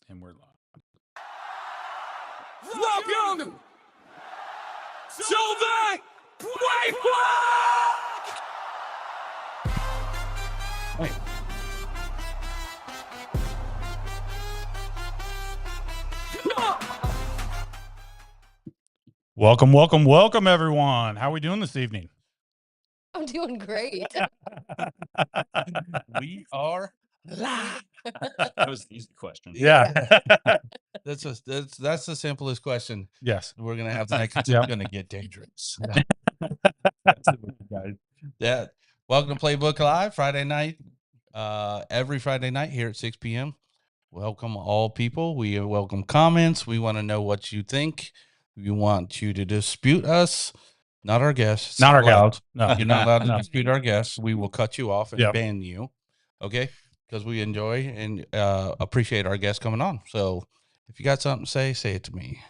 And we're live. Welcome to the Playbook! Wait. Welcome, everyone. How are we doing this evening? I'm doing great. We are live. That was the easy question. Yeah. That's the simplest question Yes. we're gonna have tonight. 'Cause Yep. it's gonna get dangerous. Yeah. Welcome to Playbook Live Friday night. Every Friday night here at 6 p.m. Welcome all people. We welcome comments. We want to know what you think. We want you to dispute us, not our guests. Not our allowed. guests. No. You're not allowed to No. dispute our guests. We will cut you off and Yep. ban you. Okay? Because we enjoy and appreciate our guests coming on. So if you got something to say it to me.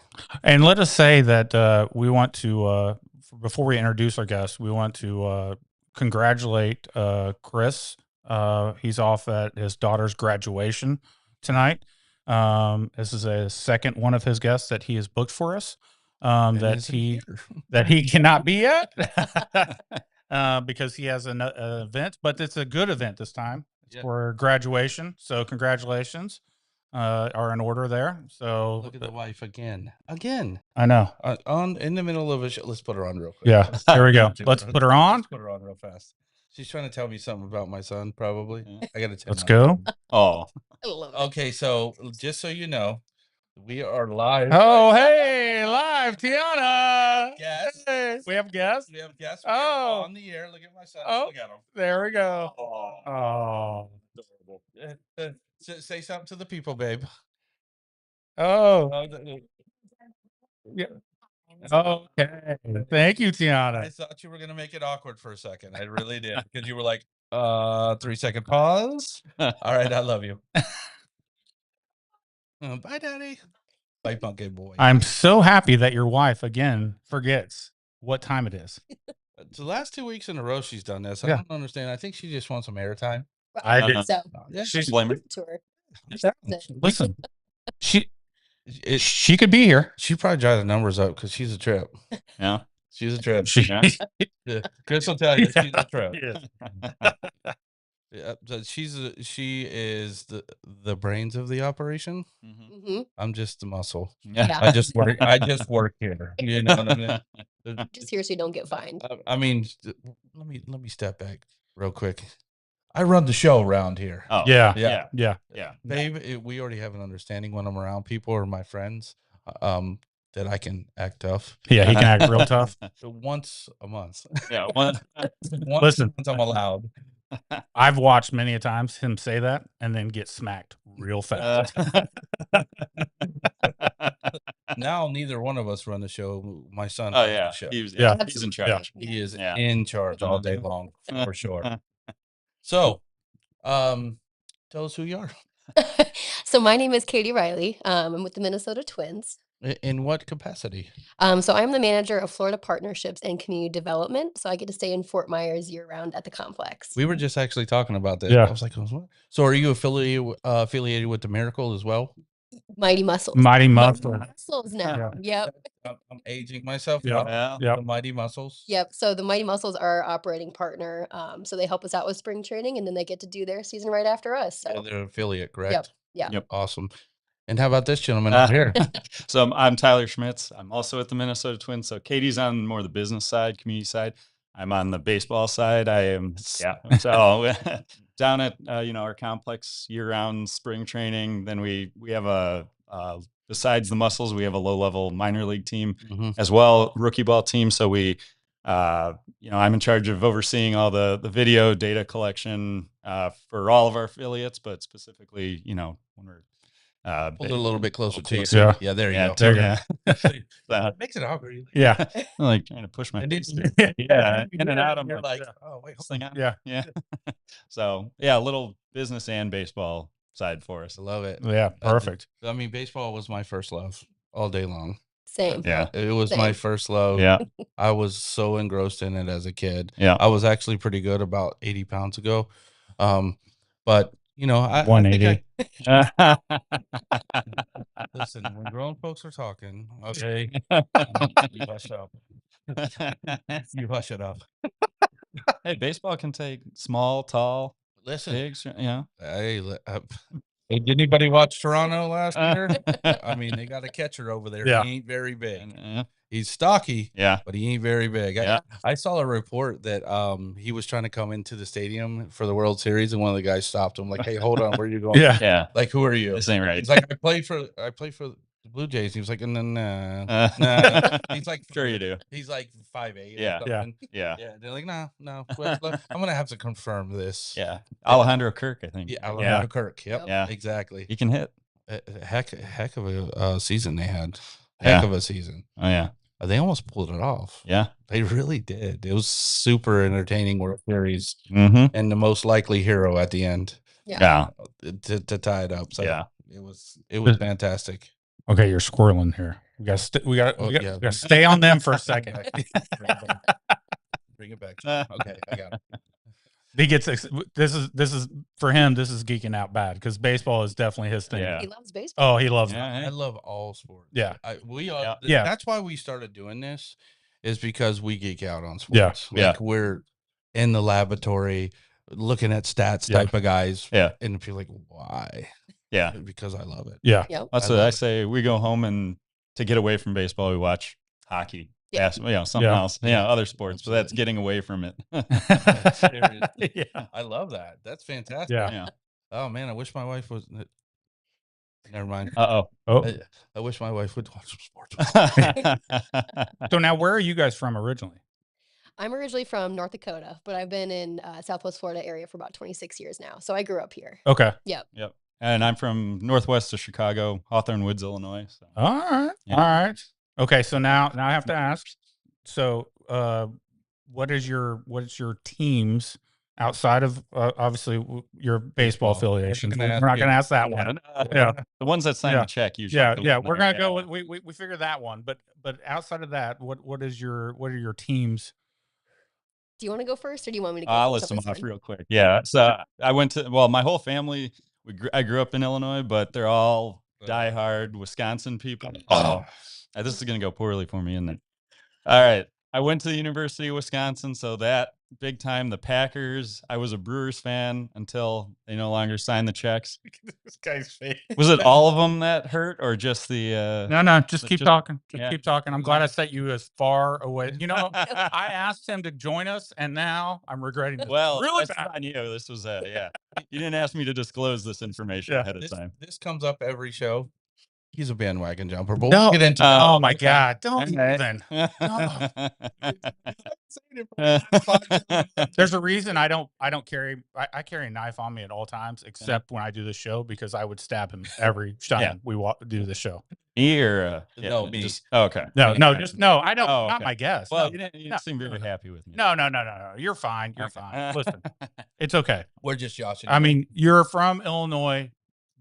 And let us say that we want to, before we introduce our guests, we want to congratulate Chris. He's off at his daughter's graduation tonight. This is a second one of his guests that he has booked for us. That he cannot be at because he has an event, but it's a good event this time. It's for graduation. So congratulations are in order there. So Look at the wife again. I know. In the middle of a show. Let's put her on real quick. Yeah, there we go. Let's put her on. Let's put her on real fast. She's trying to tell me something about my son, probably. Yeah. I got to tell Let's go. Oh, I love it. Okay, so just so you know, we are live. Oh, hey, live, Tiana. Yes. Hey, we have guests. We have guests. Oh. On the air. Look at my son. Oh. Look at him. There we go. oh, Oh. Say something to the people, babe. Oh. Oh, Yeah. Okay. Thank you, I Tiana. thought you were going to make it awkward for a second. I really did. Because you were like, 3-second pause. All right, I love you. Bye, Daddy. Bye, Monkey Boy. I'm so happy that your wife again forgets what time it is. The last 2 weeks in a row she's done this. I Yeah. don't understand. I think she just wants some airtime. I Uh-huh. did. So, Yeah, She's blame her. to her. listen. She she could be here. she probably drive the numbers up because she's a trip. Yeah. She's a trip. She, Yeah. Yeah. Chris will tell you she's a trip. Yes. Yeah, so she is the brains of the operation. Mhm. hmm I'm just the muscle. Yeah. I just work here. You know what I mean? Just here so you don't get fined. I mean, let me step back real quick. I run the show around here. Oh, Yeah. Yeah. Yeah. yeah. Babe, we already have an understanding when I'm around people or my friends that I can act tough. Yeah. He can act real tough. Once a month. Yeah. One, Listen. Once I'm allowed. I've watched many a times him say that and then get smacked real fast. Now neither one of us run the show. My son oh runs yeah. the show. Yeah. He's in charge. He is Yeah. in charge all day long for sure. So, tell us who you are. So my name is Katie Riley. I'm with the Minnesota Twins. In what capacity? So I'm the manager of Florida Partnerships and Community Development. So I get to stay in Fort Myers year round at the complex. We were just actually talking about this. Yeah. I was like, what? So are you affiliated with the Miracle as well? Mighty Muscles. Mighty Muscle. Muscles now. Yeah. Yep. I'm aging myself. Yeah. up. Yeah. Yeah. The Mighty Muscles. Yep. So the Mighty Muscles are our operating partner. So they help us out with spring training and then they get to do their season right after us. So Yeah, they're an affiliate, correct? yeah. Yep. Awesome. And how about this gentleman over here? So I'm Tyler Schmitz. I'm also with the Minnesota Twins. So Katie's on more the business side, community side. I'm on the baseball side. I am, yeah. So down at, our complex year round spring training, then we have besides the Muscles, we have a low level minor league team as well, rookie ball team. So we, I'm in charge of overseeing all the video data collection for all of our affiliates, but specifically, when we're Hold it a little bit closer to you. Yeah. Yeah, there you yeah, go. There you yeah. It makes it awkward. Yeah. I'm like trying to push my It is. yeah, in and out. I'm You're like, like, oh, wait. this thing on. Yeah. Yeah. So yeah, a little business and baseball side for us. I love it. Yeah. Perfect. I mean, baseball was my first love all day long. Same. Yeah. It was my Same. first love. Yeah. I was so engrossed in it as a kid. Yeah. I was actually pretty good about 80 pounds ago. But I 180. Listen, when grown folks are talking, okay, you hush up. You hush it up. Hey, baseball can take small, tall, Listen, bigs. You know. hey, hey, did anybody watch Toronto last year? I mean, they got a catcher over there. Yeah. He ain't very big. Yeah. He's stocky, Yeah. but he ain't very big. Yeah. I saw a report that he was trying to come into the stadium for the World Series, and one of the guys stopped him, like, "Hey, hold on, where are you going? Yeah. Yeah. Like, who are you?" This ain't right. He's like, I play for the Blue Jays." He was like, "No, nah." He's like, Sure you do. He's like 5'8". Yeah. Yeah, Yeah. yeah. They're like, no. Well, I'm gonna have to confirm this. Yeah. Alejandro Kirk, I think. Yeah, Yeah. Alejandro Kirk. Yep. Yeah. Exactly. He can hit. Heck of a season they had. Yeah. Heck of a season. Oh yeah. They almost pulled it off. Yeah. They really did. It was super entertaining World Series, Mm-hmm. and the most likely hero at the end Yeah. to tie it up. So Yeah. it was fantastic. Okay, you're squirreling here. We got we got Oh, we got yeah. to stay on them for a second. Bring it back. Okay, I got it. He gets this is for him. This is geeking out bad because baseball is definitely his thing. Yeah. He loves baseball. Oh, he loves it. I love all sports. Yeah. We are. Yeah. That's why we started doing this, is because we geek out on Yeah. sports. Yeah. Like we're in the laboratory looking at stats Yeah. type of guys. Yeah. And feel like, why? Yeah. Because I love it. Yeah. Yep. That's I what I love it. say. We go home and to get away from baseball, we watch hockey. Yeah. Basketball, something Yeah. else. Yeah, other sports, but that's getting away from it. Yeah. I love that. That's fantastic. Yeah. Yeah. Oh man, I wish my wife was. Never mind. Uh Oh, I wish my wife would watch some sports. oh. so now where are you guys from originally? I'm originally from North Dakota, but I've been in Southwest Florida area for about 26 years now. So I grew up here. Okay. Yep. Yep. And I'm from northwest of Chicago, Hawthorne Woods, Illinois. So. All right. Yeah. All right. Okay. So now I have to ask. So, what is your teams outside of obviously your baseball Baseball. affiliations? We're We're gonna not ask going to you. ask that one. Yeah. Yeah. The ones that sign Yeah. the check usually. Yeah, come yeah. from We're there. gonna go with we figured that one, but outside of that, what are your teams? Do you want to go first, or do you want me to go? I'll first list on them this off one? real quick. Yeah. So I went to, my whole family, I grew up in Illinois, but they're all diehard Wisconsin people. Oh. This is going to go poorly for me, isn't it? All right. I went to the University of Wisconsin. So that big time, the Packers, I was a Brewers fan until they no longer signed the checks. This guy's face. Was it all of them that hurt or just the, No, just keep just- talking. Just yeah. keep talking. I'm glad I set you as far away. You know, I asked him to join us, and now I'm regretting this. well, really that's bad. on you. This was, yeah. You didn't ask me to disclose this information Yeah. ahead of time. This comes up every show. He's a bandwagon jumper. But No. we'll get into Uh, Oh my Okay. God! Don't Okay. even. that. There's a reason I don't carry. I carry a knife on me at all times, except when I do the show, because I would stab him every time Yeah. we do the show. Me or No, me. okay. No, Yeah. just no. I don't. Oh, Not okay. my guest. Well, no. you didn't No. seem very happy with me. No. You're fine. You're Okay. fine. Listen, it's okay. We're just joshing. I mean, you're from Illinois,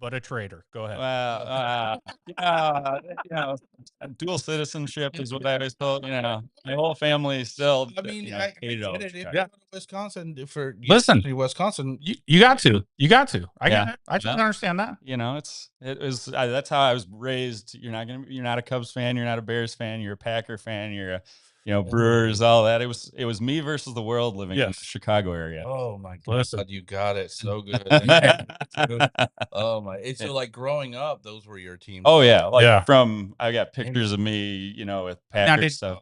but a traitor. Go ahead. Well, dual citizenship is what I was told. My whole family still. I mean, I hated all get of it. If Chicago. you go to Wisconsin for Listen. University of Wisconsin. You got to. You got to. I Yeah. get it. I just Yeah. don't understand that. It was that's how I was raised. You're not a Cubs fan. You're not a Bears fan. You're a Packer fan. You're a Brewers. All that. It was me versus the world living in the Yes. Chicago area. Oh my Listen. God, you got it so good. Oh my! It's so like growing up, those were your teams. Oh yeah, like Yeah. I got pictures of me, with Packer stuff,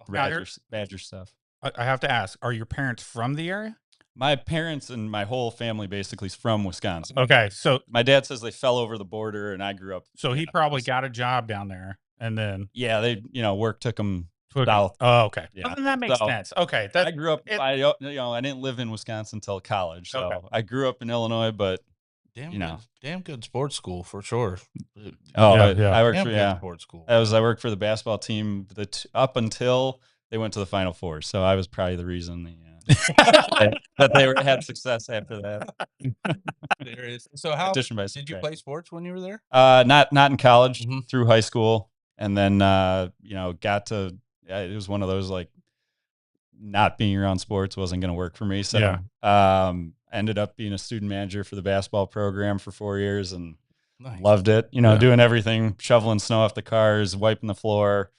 Badger stuff. I have to ask: are your parents from the area? My parents and my whole family basically is from Wisconsin. Okay, so My dad says they fell over the border, and I grew up. he probably got a job down there, and then Yeah, they work took them took it. south. Oh, okay. Yeah. Well, then that makes So, sense. Okay, I that grew up. it- I didn't live in Wisconsin until college, so Okay. I grew up in Illinois, but damn good sports school for sure. I worked Damn for good sports school. I worked for the basketball team up until they went to the Final Four, so I was probably the reason that they had success after that. There is. So how Addition by did you subtraction. play sports when you were there? Not in college, Mhm. through high school, and then got to. It was one of those like not being around sports wasn't going to work for me. So ended up being a student manager for the basketball program for 4 years, and Nice. Loved it. You know, doing everything, shoveling snow off the cars, wiping the floor,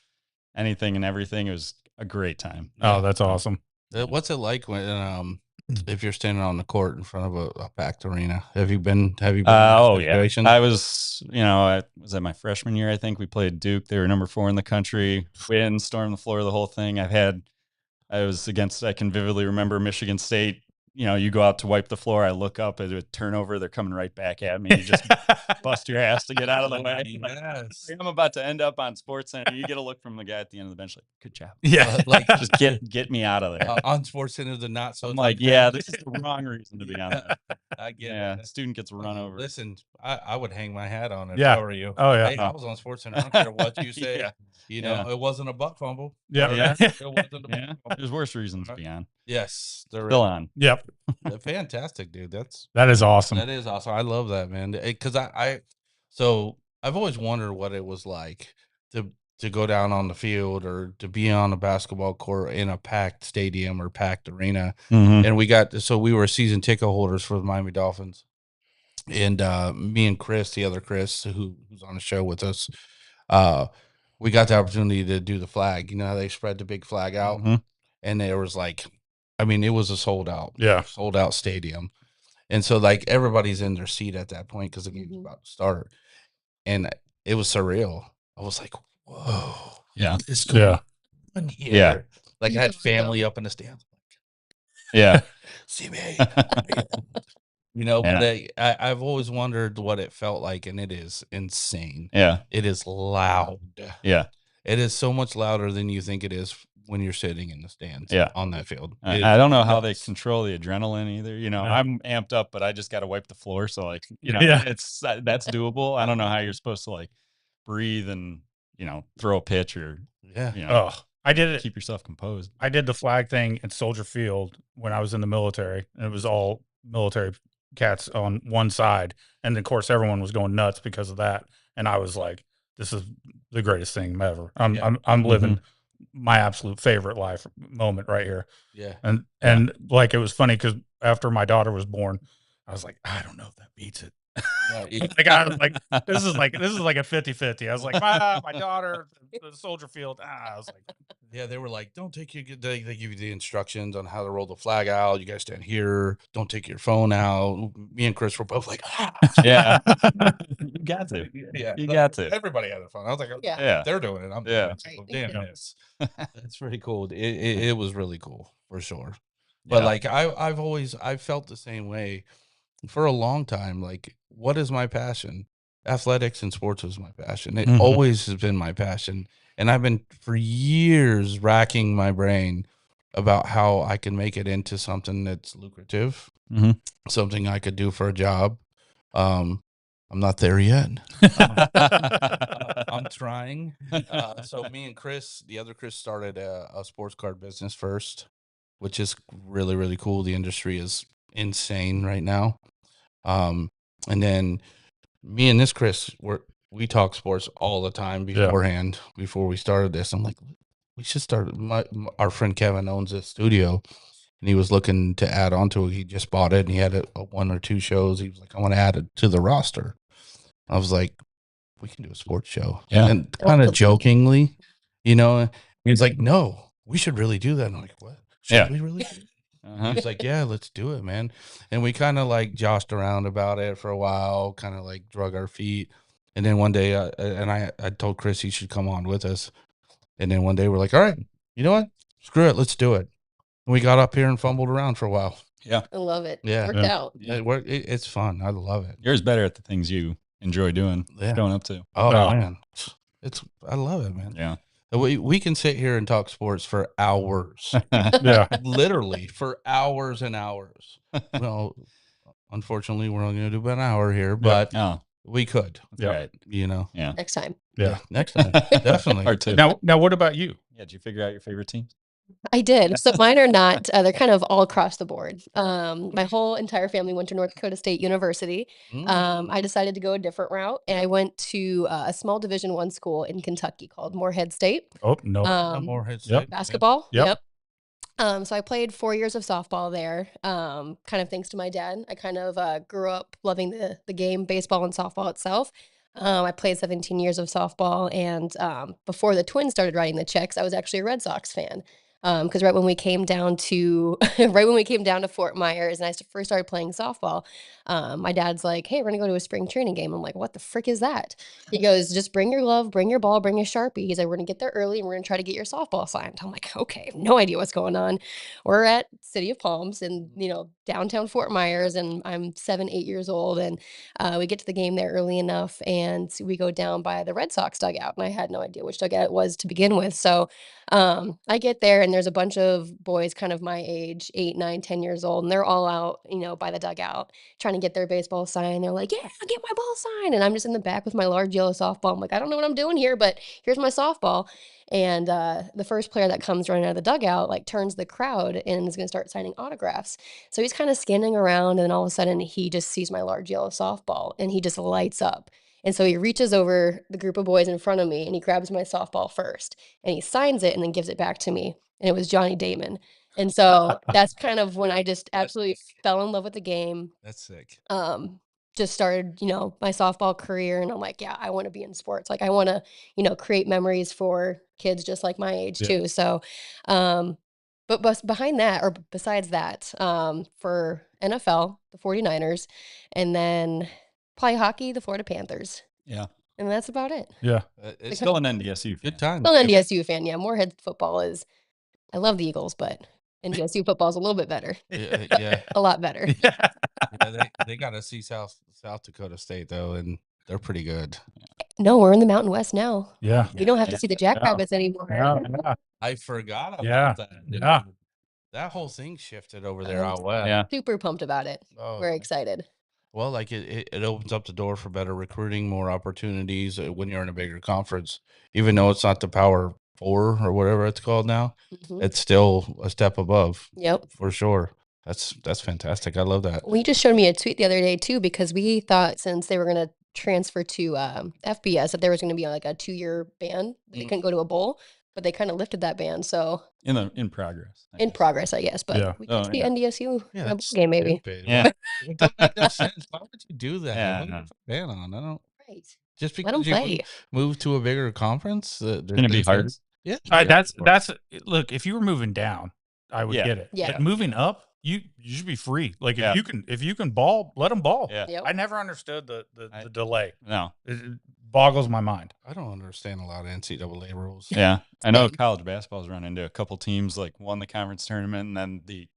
anything and everything. It was a great time. Oh, that's awesome. What's it like when if you're standing on the court in front of a packed arena? Have you been in Oh that yeah, situation? I was, you know, I was at my freshman year. I think we played Duke. They were number 4 in the country. Win, storm the floor, the whole thing. I was against. I can vividly remember Michigan State. You know, you go out to wipe the floor. I look up at a turnover. They're coming right back at me. You just bust your ass to get out of the way. Yes. Like, I'm about to end up on SportsCenter. You get a look from the guy at the end of the bench, like, "Good job." Yeah. Like Just get me out of there. on SportsCenter, the not so. I'm like, yeah, this is the wrong reason to be on there. I get Yeah, it. student gets run over. Listen, I would hang my hat on it Yeah. if I were you. Oh, yeah. Hey, I was on SportsCenter. I don't care what you say. Yeah. You know, Yeah. it wasn't a butt fumble. Yeah. Or Yeah. it wasn't a butt Yeah, fumble. there's worse reasons to be on. Yes, there Still on. Yep. is. Fantastic, dude. That is awesome. That is awesome. I love that, man. Because so I've always wondered what it was like to go down on the field or to be on a basketball court in a packed stadium or packed arena. Mhm. And we were season ticket holders for the Miami Dolphins. And me and Chris, the other Chris, who's on the show with us, we got the opportunity to do the flag. You know how they spread the big flag out? Mhm. And there was like, I mean, it was a sold out stadium. And so like everybody's in their seat at that point because the game's about to start. And it was surreal. I was like, whoa. Yeah. What is going on here? Yeah. Like I had family up in the stands. Yeah. See me. You know, Yeah. but I've always wondered what it felt like, and it is insane. Yeah. It is loud. Yeah. It is so much louder than you think it is when you're sitting in the stands on that field. I don't know how they control the adrenaline either. You know, Yeah. I'm amped up, but I just got to wipe the floor. So like, you know, Yeah. that's doable. I don't know how you're supposed to like breathe and, you know, throw a pitch or, Yeah. you know, Oh, I did it. keep yourself composed. I did the flag thing at Soldier Field when I was in the military, and it was all military cats on one side, and of course everyone was going nuts because of that. And I was like, "This is the greatest thing ever. I'm living my absolute favorite life moment right here." Yeah. And like it was funny because after my daughter was born, I was like, "I don't know if that beats it." Like I was like, this is like a 50-50. I was like, my daughter, the Soldier Field. I was like, Yeah, they were like, don't take your, they give you the instructions on how to roll the flag out. You guys stand here. Don't take your phone out. Me and Chris were both like, Yeah. You got to. Yeah. You got to. Everybody had a phone. I was like, Yeah. Yeah. they're doing it. I'm Yeah. doing it. So damn Yeah. this. That's pretty cool. It was really cool for sure. But Yeah. like I've felt the same way for a long time. Like, what is my passion? Athletics and sports was my passion. It Mhm. always has been my passion. And I've been for years racking my brain about how I can make it into something that's lucrative, Mhm. something I could do for a job. I'm not there yet. I'm trying. So me and Chris, the other Chris, started a sports card business first, which is really, really cool. The industry is insane right now. And then me and this Chris, we talk sports all the time beforehand. Before we started this, I'm like, we should start. Our friend Kevin owns a studio, and he was looking to add on to it. He just bought it, and he had a 1 or 2 shows. He was like, I want to add it to the roster. I was like, we can do a sports show. Yeah. And kind of jokingly, you know, he's like, no, we should really do that. And I'm like, what? Should we really do it? Uh-huh. He's like, yeah, let's do it, man. And we kind of like joshed around about it for a while, kind of like drug our feet. And then one day, I told Chris he should come on with us. And then one day we're like, all right, you know what? Screw it. Let's do it. And we got up here and fumbled around for a while. I love it. Yeah. Worked Yeah. out. It's fun. I love it. You're better at the things you enjoy doing, Yeah. showing up to. Oh, Oh. man. I love it, man. Yeah. We can sit here and talk sports for hours. yeah. Literally for hours and hours. Well, unfortunately, we're only going to do about an hour here, but Oh, we could, that's right. you know. Yeah. Next time. Yeah. Next time. Definitely. Or two. Now, what about you? Yeah. Did you figure out your favorite teams? I did. So mine are not, they're kind of all across the board. My whole entire family went to North Dakota State University. I decided to go a different route, and I went to a small Division I school in Kentucky called Morehead State. Oh, no. Morehead Yep. State. Basketball. Yep. So I played 4 years of softball there, kind of thanks to my dad. I kind of grew up loving the game, baseball and softball itself. I played 17 years of softball, and before the Twins started writing the checks, I was actually a Red Sox fan. Because right when we came down to right when we came down to Fort Myers, and I first started playing softball, my dad's like, "Hey, we're gonna go to a spring training game." I'm like, "What the frick is that?" He goes, "Just bring your glove, bring your ball, bring a Sharpie." He's like, "We're gonna get there early and we're gonna try to get your softball signed." I'm like, "Okay, no idea what's going on." We're at City of Palms in, downtown Fort Myers, and I'm 7, 8 years old. And we get to the game there early enough, and we go down by the Red Sox dugout. And I had no idea which dugout it was to begin with. So I get there, and there's a bunch of boys kind of my age, 8, 9, 10 years old, and they're all out, by the dugout trying to get their baseball signed. They're like, "Yeah, I'll get my ball signed." And I'm just in the back with my large yellow softball. I'm like, "I don't know what I'm doing here, but here's my softball." And the first player that comes running out of the dugout like turns the crowd and is going to start signing autographs. So he's kind of scanning around, and then all of a sudden he just sees my large yellow softball, and he just lights up. And so he reaches over the group of boys in front of me, and he grabs my softball first, and he signs it and then gives it back to me. And it was Johnny Damon. And so that's kind of when I just absolutely fell in love with the game. That's sick. Just started, my softball career, and I'm like, yeah, I want to be in sports. Like I want to, create memories for kids just like my age too. So, but behind that, or besides that, for NFL, the 49ers, and then probably hockey, the Florida Panthers. Yeah. And that's about it. Yeah. It's still an NDSU. Good time. Still an NDSU fan. Yeah. Moorhead football is, I love the Eagles, but NDSU football is a little bit better. Yeah. A lot better. Yeah. They got to see South Dakota State though, and they're pretty good. No, we're in the Mountain West now. Yeah. We don't have to see the Jackrabbits anymore. Yeah. I forgot about Yeah. that. Yeah. That whole thing shifted over there I'm out west. Yeah. super pumped about it. Oh, We're excited. well, like it opens up the door for better recruiting, more opportunities when you're in a bigger conference. Even though it's not the Power Four or whatever it's called now, Mhm. it's still a step above Yep. for sure. That's fantastic. I love that. We just showed me a tweet the other day too, because we thought since they were going to transfer to FBS that there was going to be like a 2-year ban. They couldn't go to a bowl, but they kind of lifted that ban. So In progress. I in guess. progress, I guess. But Yeah. we could see yeah. NDSU in a bowl that's game maybe. stupid. Yeah. It don't make no sense. Why would you do that? Yeah, What no. is the ban on? I don't. Right. Just Let them because you play. move to a bigger conference, It's gonna be harder. Yeah, That's look. If you were moving down, I would Yeah. get it. Yeah. But moving up, you should be free. Like Yeah. if you can ball, let them ball. Yeah. Yep. I never understood the I- delay. No. It boggles my mind. I don't understand a lot of NCAA rules. Yeah. I know Same. college basketball's run into a couple teams like won the conference tournament and then the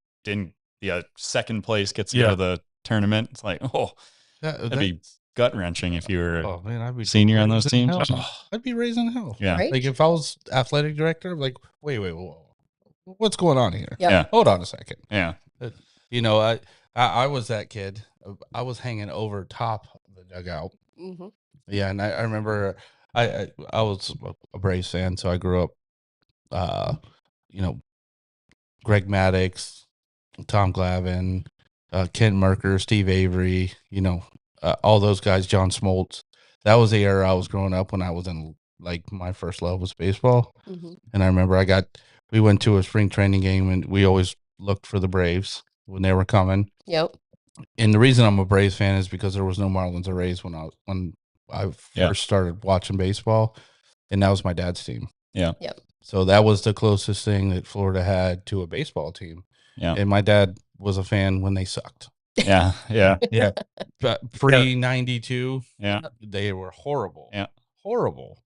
second place gets to go Yeah. to the tournament. It's like, that'd be gut wrenching if you were Oh man, I'd be senior on those raising teams. hell. I'd be raising hell. Yeah. Right. Like if I was athletic director, I'm like, wait, whoa, what's going on here? Yep. Yeah. Hold on a second. Yeah. I was that kid. I was hanging over top of the dugout. Mhm. Yeah, and I remember I was a Braves fan, so I grew up, Greg Maddox, Tom Glavine, Kent Merker, Steve Avery, all those guys, John Smoltz. That was the era I was growing up when I was in like my first love was baseball. Mhm. And I remember we went to a spring training game and we always looked for the Braves when they were coming. Yep. And the reason I'm a Braves fan is because there was no Marlins or Rays when I Yeah. first started watching baseball, and that was my dad's team. Yeah. Yep. So that was the closest thing that Florida had to a baseball team. Yeah. And my dad was a fan when they sucked. Yeah. Yeah. Yeah. But pre-92, Yeah. they were horrible. Yeah. Horrible.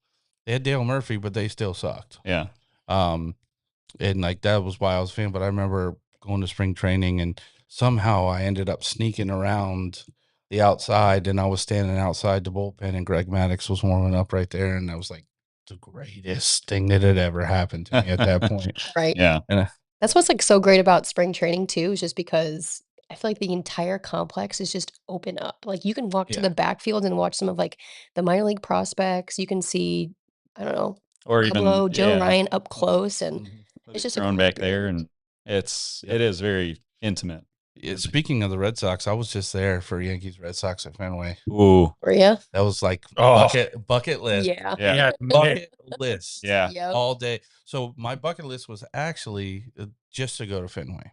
They had Dale Murphy, but they still sucked. Yeah. And like that was why I was a fan. But I remember going to spring training and somehow I ended up sneaking around the outside and I was standing outside the bullpen and Greg Maddox was warming up right there. And I was like the greatest thing that had ever happened to me at that point. Right. Yeah. That's what's like so great about spring training too, is just because I feel like the entire complex is just open up. Like you can walk to Yeah. the backfield and watch some of like the minor league prospects. You can see, I don't know, Or even Pablo, Joe yeah, Ryan up close, and Mhm. it's just a thrown cool back there, and experience. it is very intimate. Speaking of the Red Sox, I was just there for Yankees Red Sox at Fenway. Ooh. Were you? That was like Oh. bucket list. Yeah. Yeah. Bucket list. Yeah. Yep. All day. So my bucket list was actually just to go to Fenway.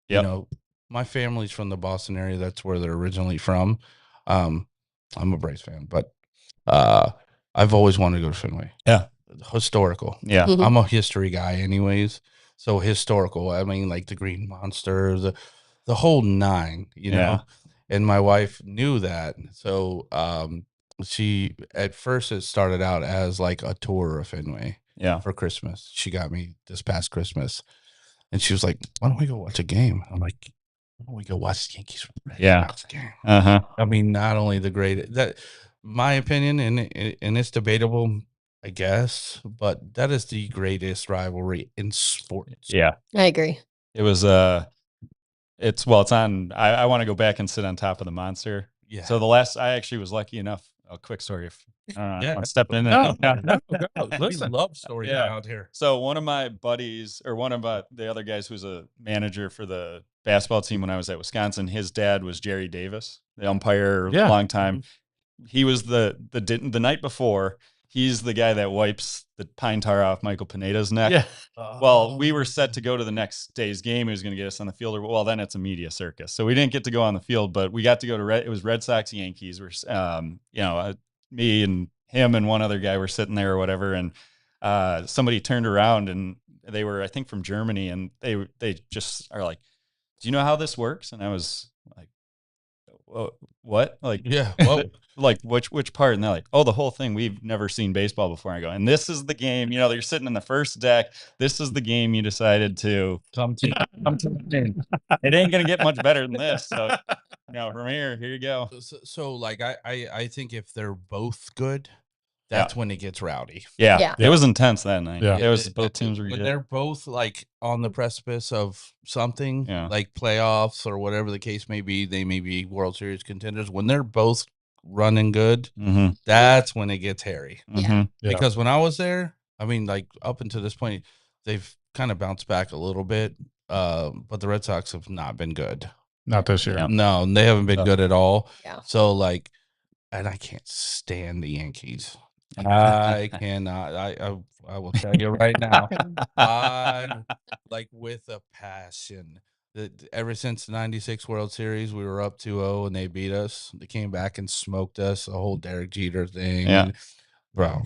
You Yep. know, my family's from the Boston area. That's where they're originally from. I'm a Braves fan, but I've always wanted to go to Fenway. Yeah. Historical. Yeah. Mhm. I'm a history guy anyways. So historical. I mean, like the Green Monster, the whole nine, you know. Yeah. And my wife knew that. So she at first it started out as like a tour of Fenway Yeah. for Christmas. She got me this past Christmas. And she was like, why don't we go watch a game? I'm like, why don't we go watch the Yankees Red Yeah. Sox game? Uh-huh. I mean, not only the great that my opinion, and it's debatable, I guess, but that is the greatest rivalry in sports. Yeah. I agree. It was it's on I want to go back and sit on top of the monster. Yeah. So I actually was lucky enough. A quick story if Yeah. I'm stepping in No, there. no, go. We Listen. love stories Yeah. out here. So one of my buddies, or one of the other guys who's a manager for the basketball team when I was at Wisconsin, his dad was Jerry Davis, the umpire, Yeah. long time. He was the night before. He's the guy that wipes the pine tar off Michael Pineda's neck. Yeah. Well, we were set to go to the next day's game. He was going to get us on the field. Well, then it's a media circus, so we didn't get to go on the field, but we got to go to it was Red Sox Yankees. We're me and him and one other guy were sitting there or whatever, and somebody turned around and they were, I think, from Germany, and they just are like, "Do you know how this works?" And I was like, "What?" Like, Yeah. Well, like which part? And they're like, "Oh, the whole thing. We've never seen baseball before." I go, and this is the game. You know, they're sitting in the first deck. This is the game you decided to come to. It ain't gonna get much better than this. So, from here you go. so like I think if they're both good, that's when it gets rowdy. Yeah. Yeah. It was intense that night. Yeah. It was both teams were when good. they're both like on the precipice of something, Yeah. like playoffs or whatever the case may be. They may be World Series contenders. When they're both running good, Mm-hmm. that's when it gets hairy. Yeah. Yeah. Because when I was there, I mean, like up until this point, they've kind of bounced back a little bit. But the Red Sox have not been good. Not this year. Yeah. No, they haven't been good at all. Yeah. So like, and I can't stand the Yankees. I cannot. I will tell you right now. I like with a passion. Ever since the '96 World Series, we were up 2-0 and they beat us. They came back and smoked us. The whole Derek Jeter thing. Yeah. Bro,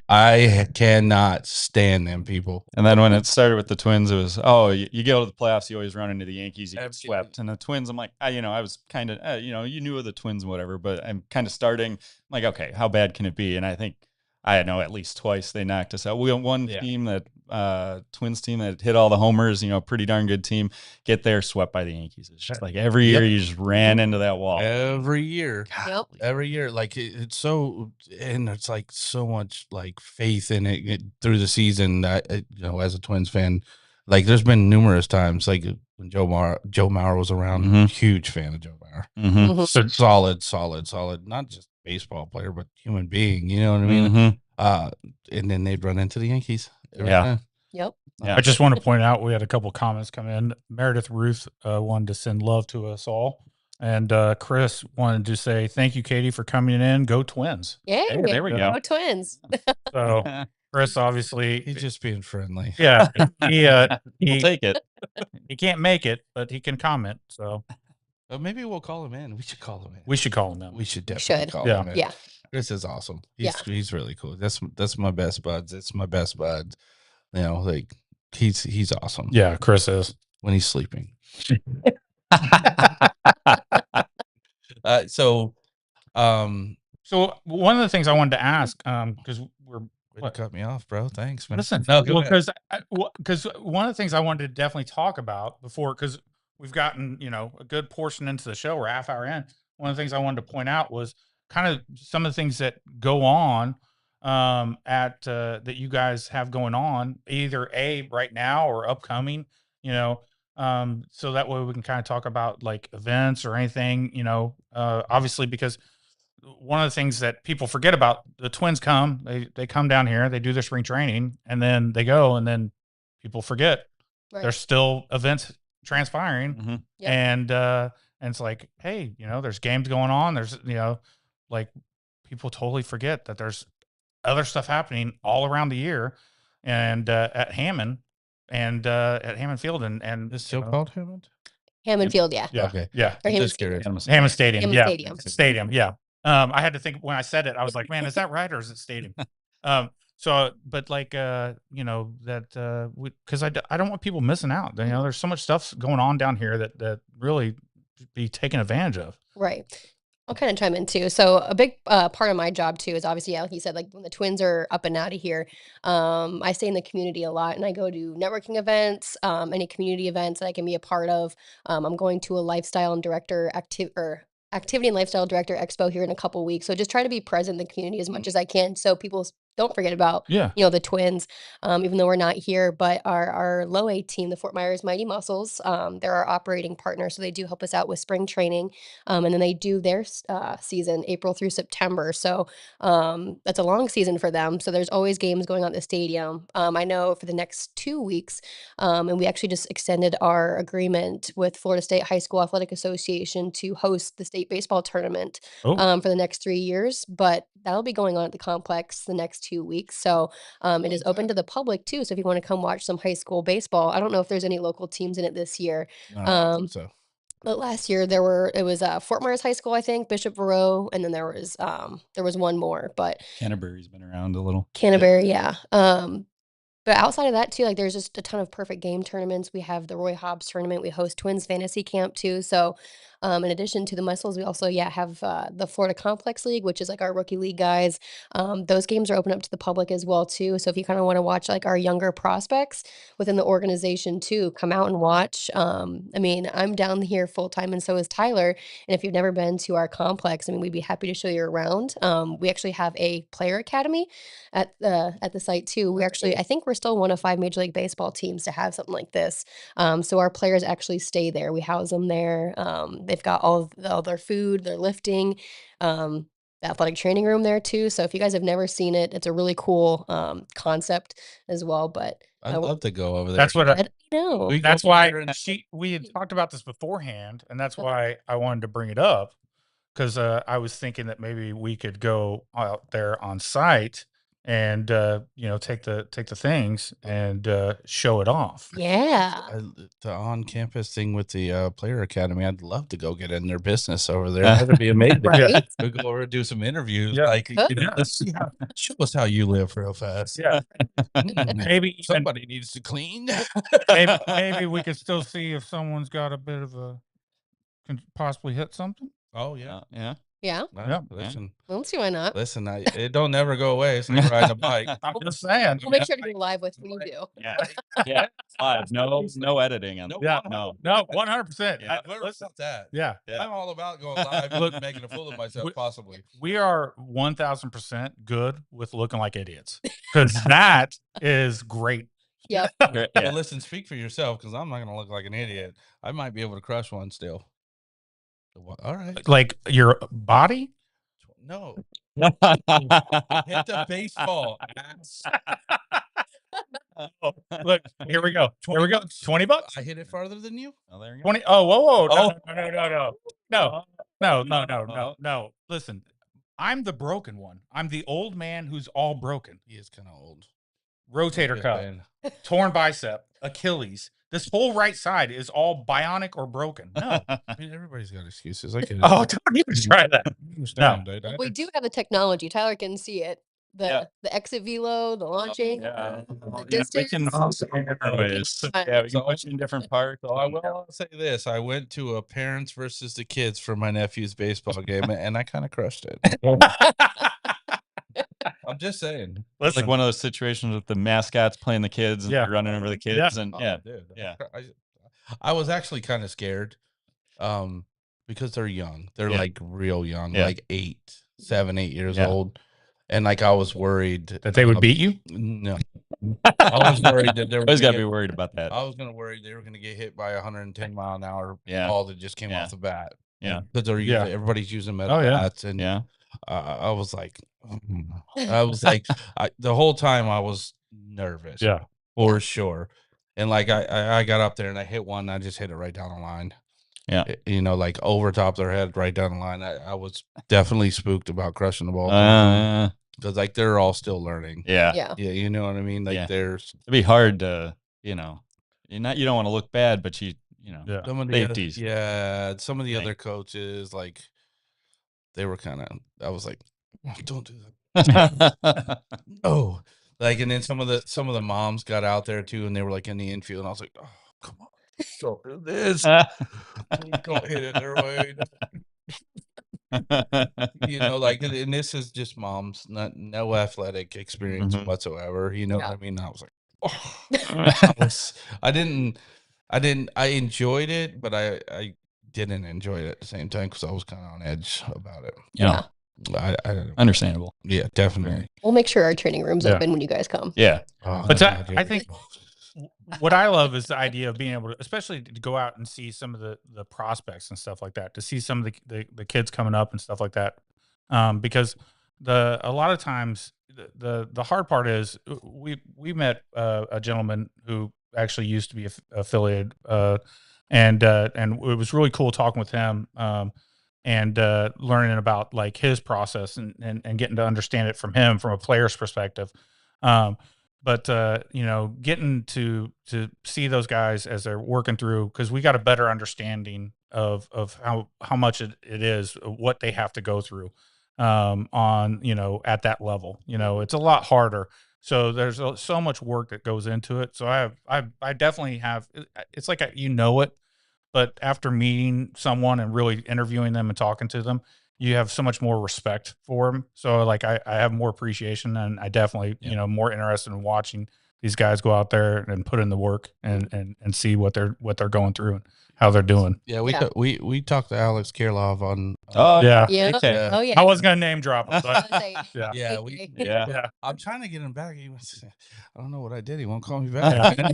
I cannot stand them people. And then when it started with the Twins, it was, you go to the playoffs, you always run into the Yankees, you get Absolutely. swept. And the Twins, I'm like, I was kind of, you knew of the Twins and whatever, but I'm kind of starting, I'm like, okay, how bad can it be? And I think, I know at least twice they knocked us out. We had one team Twins team that hit all the homers, pretty darn good team, get there, swept by the Yankees. It's just like every year you just ran into that wall. Every year. Yep. Every year. Like it's so, and it's like so much like faith in it through the season that, as a Twins fan, like there's been numerous times, like when Joe Mauer was around, Mhm. huge fan of Joe Mauer. Mm-hmm. Mhm. So solid, not just baseball player, but human being, you know what I mean? Mm-hmm. And then they'd run into the Yankees. every Yeah. time. Yep. Yeah. I just want to point out we had a couple comments come in. Meredith Ruth wanted to send love to us all. And Chris wanted to say, thank you, Katie, for coming in. Go Twins. Yay. Hey, there we go. Go Twins. So Chris, obviously, He's just being friendly. yeah, We'll he take it. he can't make it, but he can comment. So Maybe we'll call him in. We should call him in. we should call him in. We should definitely should. call Yeah. him in. Yeah. Chris is awesome. Yeah. He's really cool. That's my best buds. It's my best buds. Like he's awesome. Yeah, Chris is. When he's sleeping. So one of the things I wanted to ask, because we're way to cut me off, bro. Thanks, man. listen, No, go ahead. because one of the things I wanted to definitely talk about before, because we've gotten a good portion into the show, we're half hour in. One of the things I wanted to point out was kind of some of the things that go on that you guys have going on, either right now or upcoming. So that way we can kind of talk about like events or anything. Obviously because one of the things that people forget about, the Twins they come down here, they do their spring training, and then they go, and then people forget Right. there's still events transpiring, Mhm. Yep. and it's like, hey, there's games going on. There's like people totally forget that there's other stuff happening all around the year, and at Hammond at Hammond Field and It's still called Hammond? Hammond Field, yeah. yeah, Okay. yeah, Or Hammond Just Stadium. curious. Hammond Stadium, Hammond yeah, Stadium. Stadium, yeah. I had to think when I said it. I was like, man, is that right or is it stadium? So, but like, that because I don't want people missing out. There's so much stuff going on down here that really should be taken advantage of. Right. I'll kind of chime in too. So a big part of my job too is obviously, yeah, like you said, like when the Twins are up and out of here, I stay in the community a lot and I go to networking events, any community events that I can be a part of. I'm going to a lifestyle and activity and lifestyle director expo here in a couple weeks. So just try to be present in the community as much as I can, so people don't forget about Yeah. the Twins, even though we're not here. But our low A team, the Fort Myers Mighty Muscles, they're our operating partner, so they do help us out with spring training. And then they do their season April through September. So that's a long season for them. So there's always games going on at the stadium. I know for the next 2 weeks, and we actually just extended our agreement with Florida State High School Athletic Association to host the state baseball tournament for the next 3 years. But that'll be going on at the complex the next 2 weeks. So it is open to the public too. So if you want to come watch some high school baseball, I don't know if there's any local teams in it this year. No, I don't think so. But last year it was Fort Myers High School, I think, Bishop Verot, and then there was one more, but Canterbury's been around a little. Canterbury, yeah. But outside of that too, like there's just a ton of perfect game tournaments. We have the Roy Hobbs tournament. We host Twins Fantasy Camp too. So in addition to the Muscles, we also have the Florida Complex League, which is like our rookie league guys. Those games are open up to the public as well too. So if you kind of want to watch like our younger prospects within the organization too, come out and watch. I mean, I'm down here full time, and so is Tyler. And if you've never been to our complex, I mean, we'd be happy to show you around. We actually have a player academy at the site too. We actually, I think we're still one of 5 Major League Baseball teams to have something like this. So our players actually stay there. We house them there. They've got all their food, their lifting, the athletic training room there too. So if you guys have never seen it, it's a really cool concept as well. But I'd love to go over there. That's what I know. that's why we had talked about this beforehand, and that's why I wanted to bring it up, because I was thinking that maybe we could go out there on site and take the things and show it off. Yeah. The on-campus thing with the player academy, I'd love to go get in their business over there. That'd be amazing. Right? We go over and do some interviews. Yeah. Like, Good. let's see show us how you live real fast. Yeah. Maybe even, Somebody needs to clean. maybe we could still see if someone's got a bit of can possibly hit something. Oh yeah, Yeah. Yeah. Yeah. Listen, I don't see why not. listen. It don't never go away. It's like riding a bike. I'm just saying. We'll make sure to go live with when you do. Yeah. Yeah. Live. No editing. On Yeah. No. No, 100%. Yeah. What's that? Yeah. Yeah. I'm all about going live and making a fool of myself, possibly. We are 1000% good with looking like idiots, because that is great. Yep. Great. Well, Yeah. listen, speak for yourself, because I'm not going to look like an idiot. I might be able to crush one still. All right. Like your body. No. Hit the baseball. Ass. Look, here we go. Here we go. $20. I hit it farther than you. Oh, there you go. 20. Oh, whoa. Oh. No. Listen, I'm the broken one. I'm the old man who's all broken. He is kind of old. Rotator Yeah, cuff, man. torn bicep, Achilles. This whole right side is all bionic or broken. No. I mean, everybody's got excuses. I get it. Oh, don't even try that. I understand, dude. We do have the technology. Tyler can see it. Yeah. The exit velo, the launching. Yeah. The We distance. can different ways. Yeah, we can put you in different parts. So I will say this: I went to a parents versus the kids for my nephew's baseball game, and I kind of crushed it. I'm just saying. It's like one of those situations with the mascots playing the kids and Yeah. they're running over the kids. Yeah. And Oh, yeah. dude, Yeah. I was actually kind of scared, because they're young. They're Yeah. like real young, Yeah. like 7, 8 years Yeah. old, and like I was worried That they would beat you? No, I was worried that they were. Always got to gonna be worried about that. I was gonna worry they were gonna get hit by 110-mile-an-hour Yeah. ball that just came Yeah. off the bat. Yeah. Because they're Yeah. everybody's using metal Oh, yeah. bats, and Yeah. I was like, I was like, the whole time I was nervous. Yeah. For sure. And like I got up there and I hit one, and I just hit it right down the line. Yeah. You know, like over top their head, right down the line. I was definitely spooked about crushing the ball because like they're all still learning. Yeah. Yeah. Yeah, you know what I mean. Like Yeah. there's It'd be hard to, you know, you don't want to look bad, but you know, Yeah. some of the some of the other coaches, like they were kind of. I was like, "Oh, don't do that. Oh, like, and then some of the moms got out there too, and they were like in the infield, and I was like, oh, come on, don't do this. Please don't hit it their way. You know, like, and this is just moms, no athletic experience Mhm. whatsoever. You know what Yeah. I mean? I was like, oh, I enjoyed it, but I didn't enjoy it at the same time because I was kind of on edge about it. Yeah. I don't know. Understandable. Yeah, definitely. We'll make sure our training room's Yeah. open when you guys come. Yeah. Oh, But God, I think what I love is the idea of being able to, especially to go out and see some of the prospects and stuff like that, to see some of the kids coming up and stuff like that. Because a lot of times the hard part is we met a gentleman who actually used to be affiliated, and it was really cool talking with him, and learning about like his process and getting to understand it from him from a player's perspective. But you know, getting to see those guys as they're working through, because we got a better understanding of how much it is, what they have to go through, on, you know, at that level. You know, it's a lot harder. So there's so much work that goes into it. So I definitely have. It's like you know it, but after meeting someone and really interviewing them and talking to them, you have so much more respect for them. So like I have more appreciation, and I definitely, you know, more interested in watching these guys go out there and put in the work and see what they're going through and how they're doing. Yeah, Yeah. we talked to Alex Kirlov on. Oh Yeah. Yeah. Okay. Oh yeah. I was going to name drop him, but yeah. Yeah, Yeah. I'm trying to get him back. He was, I don't know what I did. He won't call me back. Yeah.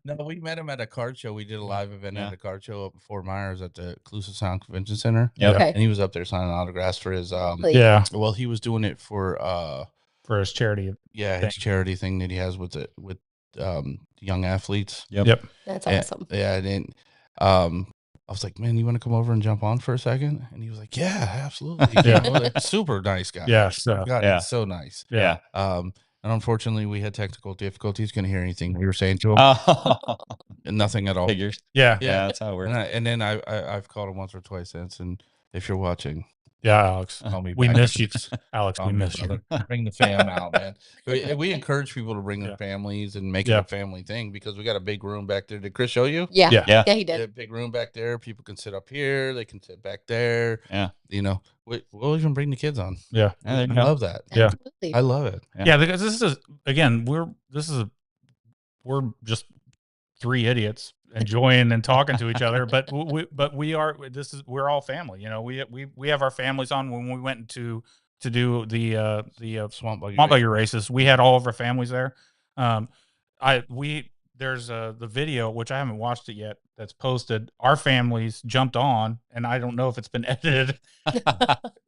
No, we met him at a card show. We did a live event Yeah. at a card show up in Fort Myers at the Clusive Sound Convention Center. Yep. Okay. And he was up there signing autographs for his Yeah. well, he was doing it for For his charity. his thing. charity thing that he has with young athletes. Yep. That's awesome. Yeah, and I was like, man, you want to come over and jump on for a second? And he was like, yeah, absolutely. Yeah. You know, like, super nice guy. Yeah. So God, Yeah. he's so nice. yeah. And unfortunately, we had technical difficulties. Couldn't hear anything we were saying to him. Oh, And nothing at all. figures. Yeah. Yeah, that's how it works. And then I've called him once or twice since. And if you're watching, Yeah, Alex. call me We back. miss you, Alex. Call We me, miss you. brother. Bring the fam out, man. We encourage people to bring their Yeah. families and make it Yeah. a family thing because we got a big room back there. Did Chris show you? Yeah. Yeah. Yeah. He Yeah, did. big room back there. People can sit up here. They can sit back there. Yeah. You know, we'll even bring the kids on. Yeah. Yeah, there I you go. love that. Yeah. Absolutely. I love it. Yeah, because this is again, we're just three idiots enjoying and talking to each other, but we're all family. You know, we have our families on. When we went to do the Swamp Buggy races, we had all of our families there. There's the video, which I haven't watched it yet, that's posted. Our families jumped on, and I don't know if it's been edited.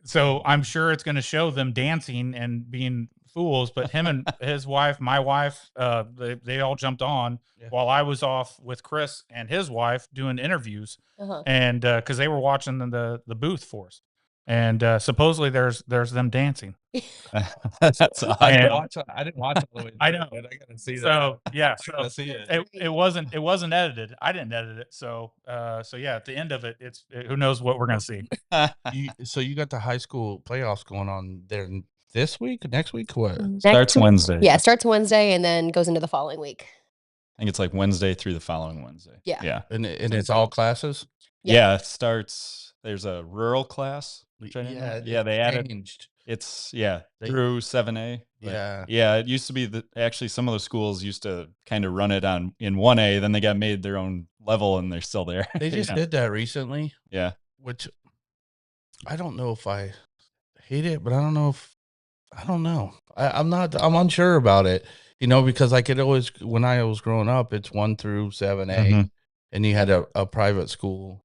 So I'm sure it's going to show them dancing and being fools, but him and his wife, my wife, they all jumped on while I was off with Chris and his wife doing interviews. Uh-huh. And because they were watching the booth for us. And supposedly there's them dancing. That's And- I didn't watch all the way. I know. I gotta see that. So yeah, I gotta see it. it wasn't edited. I didn't edit it. So yeah, at the end of it, who knows what we're gonna see. So you got the high school playoffs going on there this week, next week? What? Starts Wednesday. Yeah, it starts Wednesday and then goes into the following week. I think it's like Wednesday through the following Wednesday. Yeah. Yeah. And it's all classes? Yeah. Yeah. It starts, there's a rural class, which I didn't know. Yeah. They added, changed. it's, They- through 7A. but Yeah. Yeah. It used to be that actually some of the schools used to kind of run it in 1A, then they got made their own level and they're still there. They just did that recently, Yeah. which I don't know if I hate it, but I don't know. I'm unsure about it, you know, because like it always, when I was growing up, it's 1 through 7A, Mhm. and you had a private school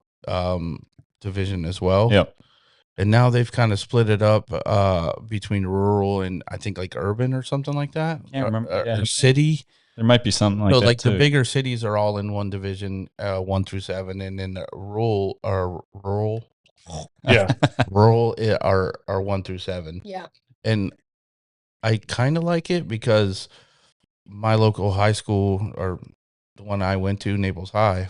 division as well. Yep. and now they've kind of split it up between rural and I think like urban or something like that. Can't remember. Yeah. Or city. There might be something like So that like too. the bigger cities are all in one division, 1 through 7, and then the rural Yeah. rural are 1 through 7. Yeah. And I kind of like it because my local high school, or the one I went to, Naples High.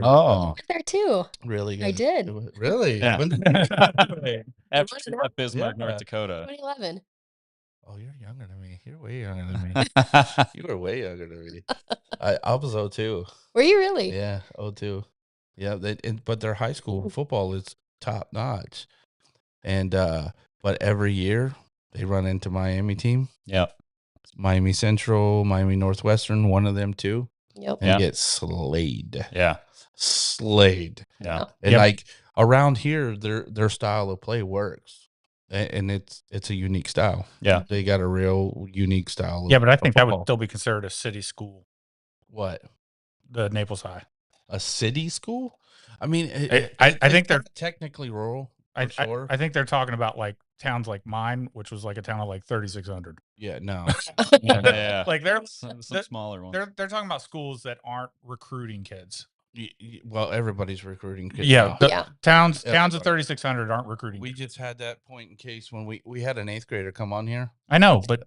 Oh, There too. Really good. I did. Really? Yeah. When did you graduate? after she left Bismarck, Yeah. North Dakota. 2011. Oh, you're younger than me. You're way younger than me. You were way younger than me. I was 02. Were you really? Yeah, 02. Yeah, but their high school football is top notch. And but every year they run into Miami team. Yeah. Miami Central, Miami Northwestern, one of them too. Yep. And Yeah. get slayed. Yeah. Slayed. Yeah. And Yep. like around here, their style of play works. And it's a unique style. Yeah. They got a real unique style. Yeah, but I think that would football. still be considered a city school, What? the Naples High. A city school? I mean, I think they're technically rural. I, For sure. I think they're talking about like towns like mine, which was like a town of like 3,600. Yeah, no. Yeah. Like they're some they're- smaller ones. they're talking about schools that aren't recruiting kids. Well, everybody's recruiting kids. Yeah, now. the Yeah. towns Yeah. of 3,600 aren't recruiting. We just had that point in case when we had an 8th grader come on here, I know, but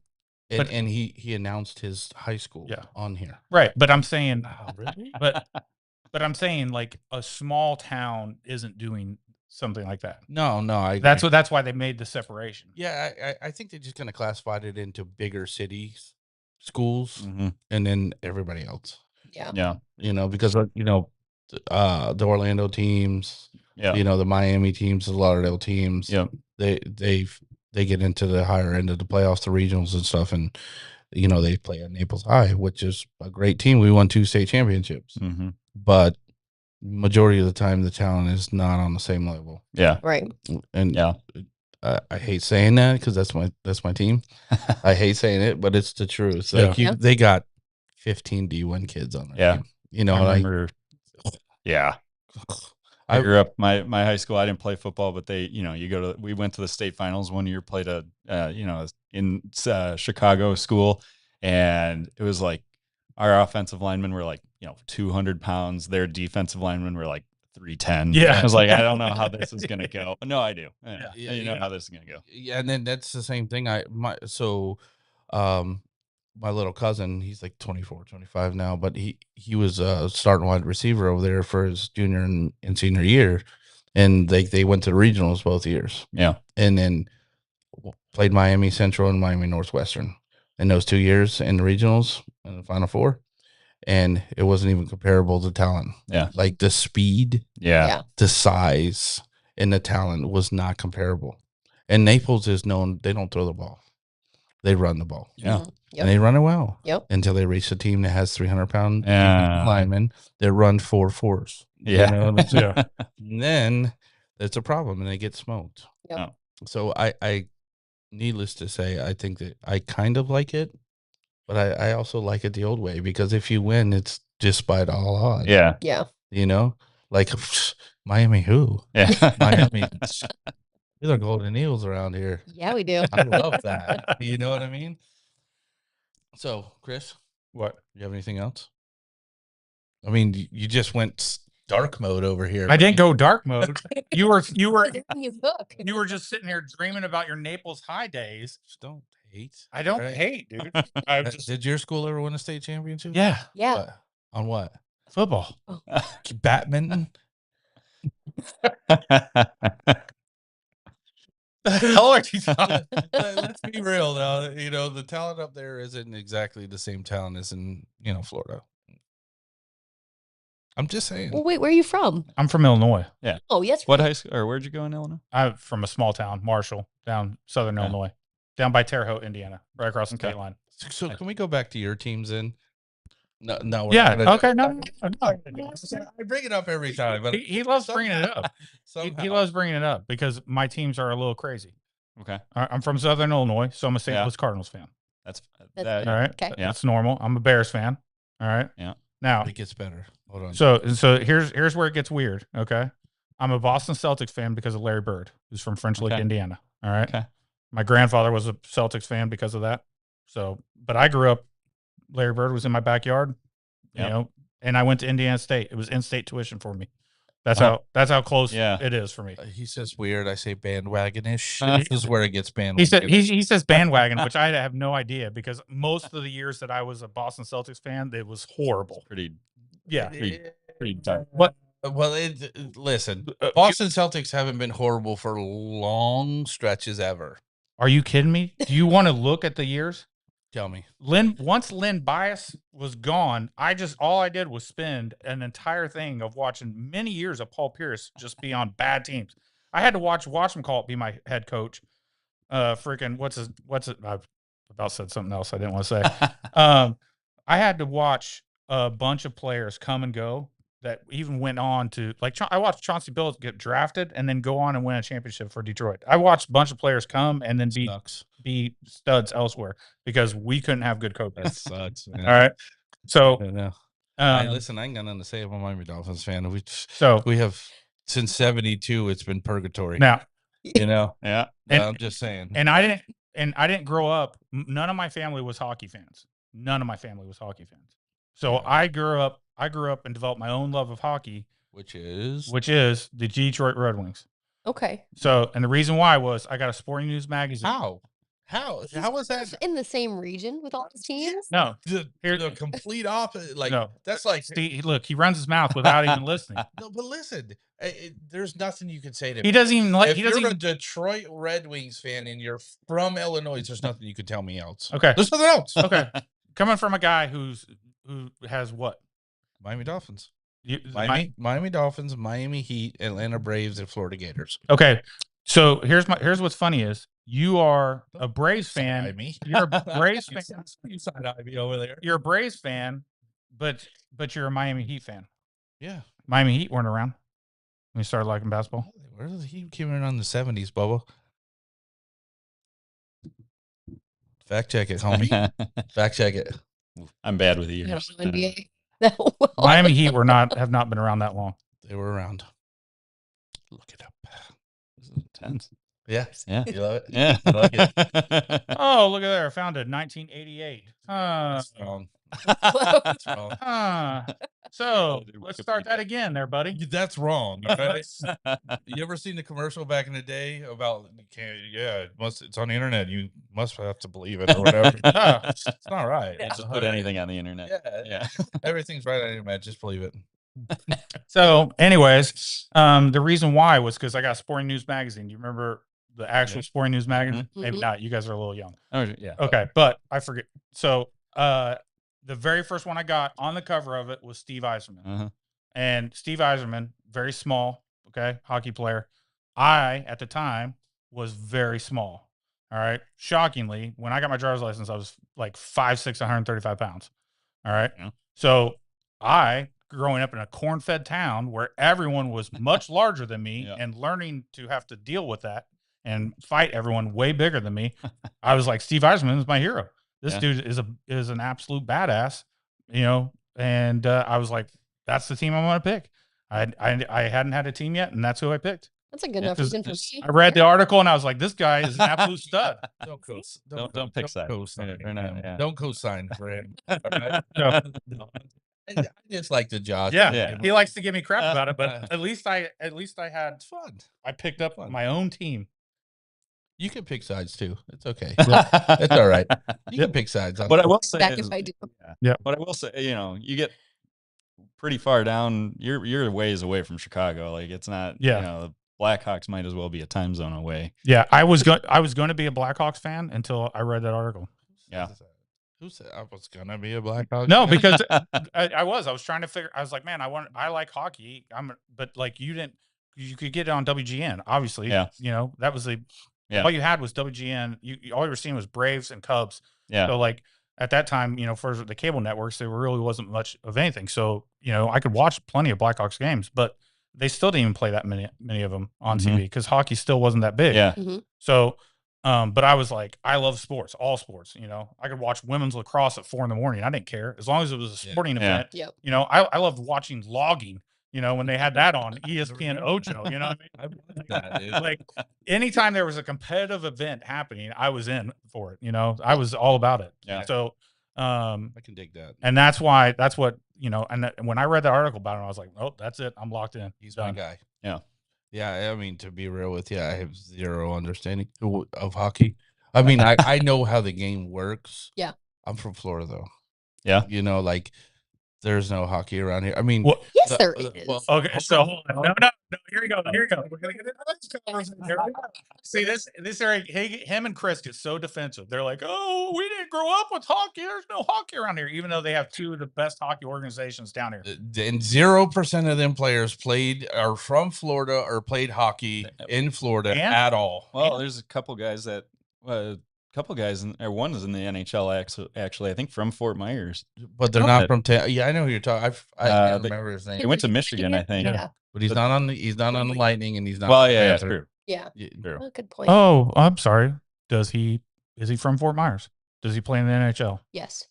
and he announced his high school Yeah. on here. right. But I'm saying, Wow, really? but I'm saying like a small town isn't doing something like that. No, I That's agree. that's why they made the separation. Yeah, I think they just kind of classified it into bigger cities, schools, Mhm. and then everybody else. Yeah. Yeah. You know, because the Orlando teams, Yeah. the Miami teams, the Lauderdale teams, Yeah. they get into the higher end of the playoffs, the regionals and stuff, and they play at Naples High, which is a great team. We won 2 state championships, Mm-hmm. but majority of the time the talent is not on the same level. Yeah. Right. And Yeah. I hate saying that because that's my team. I hate saying it, but it's the truth. Like Yeah. they got 15 D1 kids on their Yeah. team. I Like remember. Yeah. I grew up my high school. I didn't play football, but they, we went to the state finals one year, played in Chicago school. And it was like our offensive linemen were like, 200 pounds. Their defensive linemen were like 310. Yeah. I was like, I don't know how this is going to go. No, I do. Yeah. Yeah, You know yeah. how this is going to go. Yeah, and then that's the same thing. My little cousin, he's like 24, 25 now, but he was starting wide receiver over there for his junior and senior year, and they went to the regionals both years. Yeah. And then played Miami Central and Miami Northwestern in those 2 years in the regionals and the Final Four, and it wasn't even comparable to talent. Yeah. Like the speed, Yeah. the size, and the talent was not comparable. And Naples is known, they don't throw the ball. They run the ball. Yeah. Mhm. Yep. And they run it well. Yep. Until they reach a team that has 300-pound Yeah. linemen that run 4.4s. Yeah. Yeah. And then it's a problem and they get smoked. Yep. Oh. So I needless to say, I think that I kind of like it, but I also like it the old way, because if you win, it's despite all odds. Yeah. Yeah. Like Miami who? Yeah. Miami. We're the Golden Eagles around here. Yeah, we do. I love that. You know what I mean? So, Chris, What? you have anything else? I mean, you just went dark mode over here. I didn't go dark mode. You were You cook. you were just sitting here dreaming about your Naples High days. Just don't hate. I don't Right. hate, dude. I just Did your school ever win a state championship? yeah, Yeah. What? On what? football. Badminton? The hell are you talking? Let's be real now. The talent up there isn't exactly the same talent as in, Florida. I'm just saying. Well, wait, where are you from? I'm from Illinois. Oh, yes. What high school, or where'd you go in Illinois? I'm from a small town, Marshall, down southern Yeah. Illinois, down by Terre Haute, Indiana, right across the Okay. state line. So can we go back to your teams then? No. Yeah. Okay. No. I bring it up every time, but He loves bringing it up. He somehow. loves bringing it up because my teams are a little crazy. Okay. I'm from Southern Illinois, so I'm a St. Yeah. Louis Cardinals fan. That's That's that. All right. Okay. Yeah. That's normal. I'm a Bears fan. All right. Yeah. Now, It gets better. Hold on. so here's where it gets weird. Okay. I'm a Boston Celtics fan because of Larry Bird, who's from French Lick, Okay. Indiana. All right. Okay. My grandfather was a Celtics fan because of that. So, but I grew up, Larry Bird was in my backyard, you Yep. know, and I went to Indiana State. It was in-state tuition for me. That's Oh. how close Yeah. it is for me. He says weird. I say bandwagonish. This is where it gets He bandwagon. says bandwagon, which I have no idea because most of the years that I was a Boston Celtics fan, it was horrible. Pretty Yeah. pretty tough. What? Well, listen, Boston Celtics haven't been horrible for long stretches ever. Are you kidding me? Do you want to look at the years? Tell me. Once Lynn Bias was gone, all I did was spend an entire thing of watching many years of Paul Pierce just be on bad teams. I had to watch him call it be my head coach. Freaking what's it? I've about said something else I didn't want to say. I had to watch a bunch of players come and go that even went on to I watched Chauncey Billups get drafted and then go on and win a championship for Detroit. I watched a bunch of players come and then be studs elsewhere because we couldn't have good coaches. That sucks, man. All right. So listen, I ain't got nothing to say. I'm a Miami Dolphins fan. We have since '72. It's been purgatory. Now, you know. Yeah. I'm just saying. And I didn't grow up. None of my family was hockey fans. So Yeah. I grew up and developed my own love of hockey, Which is the Detroit Red Wings. Okay. So, and the reason why was I got a Sporting News magazine. How was that in the same region with all his teams? No, the complete opposite? Like No. that's like look, he runs his mouth without even listening. no, but listen, there's nothing you can say to He me. doesn't even like. If He you're doesn't a even. Detroit Red Wings fan and you're from Illinois, there's nothing you can tell me else. Okay. There's nothing else. Okay, coming from a guy who has what? Miami Dolphins, You, Miami Dolphins, Miami Heat, Atlanta Braves, and Florida Gators. Okay, so here's what's funny is you are a Braves fan. Miami. You're a Braves fan. You side Ivy over there. You're a Braves fan, but you're a Miami Heat fan. Yeah. Miami Heat weren't around when we started liking basketball. Where did the Heat came in on the '70s, Bubba? Fact check it, homie. Fact check it. I'm bad with I years. don't know NBA. that well. Miami Heat have not been around that long. They were around. Look it up. This is intense. Yeah. Yeah. You love it? Yeah. I like it. Oh, look at there! Founded 1988. That's wrong. Close. That's wrong. So let's start that again, there, buddy. That's wrong. Okay? You ever seen the commercial back in the day about it's on the internet. You must have to believe it or whatever. No, it's not right. Can't just put anything on the internet. Yeah. Yeah. Everything's right on the internet. Just believe it. So, anyways, the reason why was because I got Sporting News magazine. Do you remember the actual Sporting News magazine? Maybe Mhm. not. You guys are a little young. Oh, yeah. Okay, but I forget. So, the very first one I got on the cover of it was Steve Yzerman. Uh-huh. And Steve Yzerman, very small, okay, hockey player. I, at the time, was very small. All right. Shockingly, when I got my driver's license, I was like 5'6", 135 pounds. All right. Yeah. So I, growing up in a corn-fed town where everyone was much larger than me Yeah. and learning to have to deal with that and fight everyone way bigger than me, I was like, Steve Yzerman is my hero. This Yeah. dude is an absolute badass, you know. And I was like, that's the team I'm going to pick. I hadn't had a team yet, and that's who I picked. That's a good Yeah, enough reason for me. I read the article, and I was like, this guy is an absolute stud. Don't pick sides. co-sign. They're not- yeah. Don't co-sign for him. All right? No. No. I just like the job. Yeah, Yeah. he likes to give me crap about it, but at least I had It's fun. I picked up Fun. my own team. You can pick sides too. It's okay. It's all right. You can pick sides. What I will say Back is, if I do. Yeah. What I will say, you get pretty far down. You're a ways away from Chicago. Like it's not. Yeah. The Blackhawks might as well be a time zone away. Yeah, I was going to be a Blackhawks fan until I read that article. Yeah. Who said I was gonna be a Blackhawks? No, fan? because I was trying to figure. I was like, man, I like hockey. But like you could get it on WGN. Obviously, Yeah. That was all you had was WGN. All you were seeing was Braves and Cubs. Yeah. So like at that time, for the cable networks, there really wasn't much of anything. So I could watch plenty of Blackhawks games, but they still didn't even play that many of them on Mhm. TV because hockey still wasn't that big. Yeah. Mhm. So, but I was like, I love sports, all sports. I could watch women's lacrosse at 4 a.m. I didn't care as long as it was a Yeah. sporting Yeah. event. Yep. I loved watching logging. You know, when they had that on ESPN Ocho, you know what I mean? that, dude. Like anytime there was a competitive event happening, I was in for it. You know, I was all about it. Yeah. So, I can dig that. and that's what, you know, and when I read the article about it, I was like, oh, that's it. I'm locked in. He's Done. my guy. Yeah. Yeah, I mean, to be real with you, I have zero understanding of hockey. I mean, I know how the game works. Yeah. I'm from Florida, though. Yeah. You know, like, there's no hockey around here. I mean, Well, Yes, there is. okay, so hold on. No, here you go. We're gonna get into this conversation. Here we go. See this area. Him and Chris get so defensive. They're like, "Oh, we didn't grow up with hockey. There's no hockey around here," even though they have two of the best hockey organizations down here. and 0% of them players are from Florida or played hockey in Florida And- at all. Well, there's a couple guys that, one is in the NHL actually, I think from Fort Myers. But they're not from yeah, I know who you're talking. I can't they- remember his name. He went to Michigan, I think. Yeah. But he's not on the Lightning, and he's not. Well, on the yeah, that's Panther. true. Yeah. True. Oh, good point. Oh, I'm sorry. Is he from Fort Myers? Does he play in the NHL? Yes.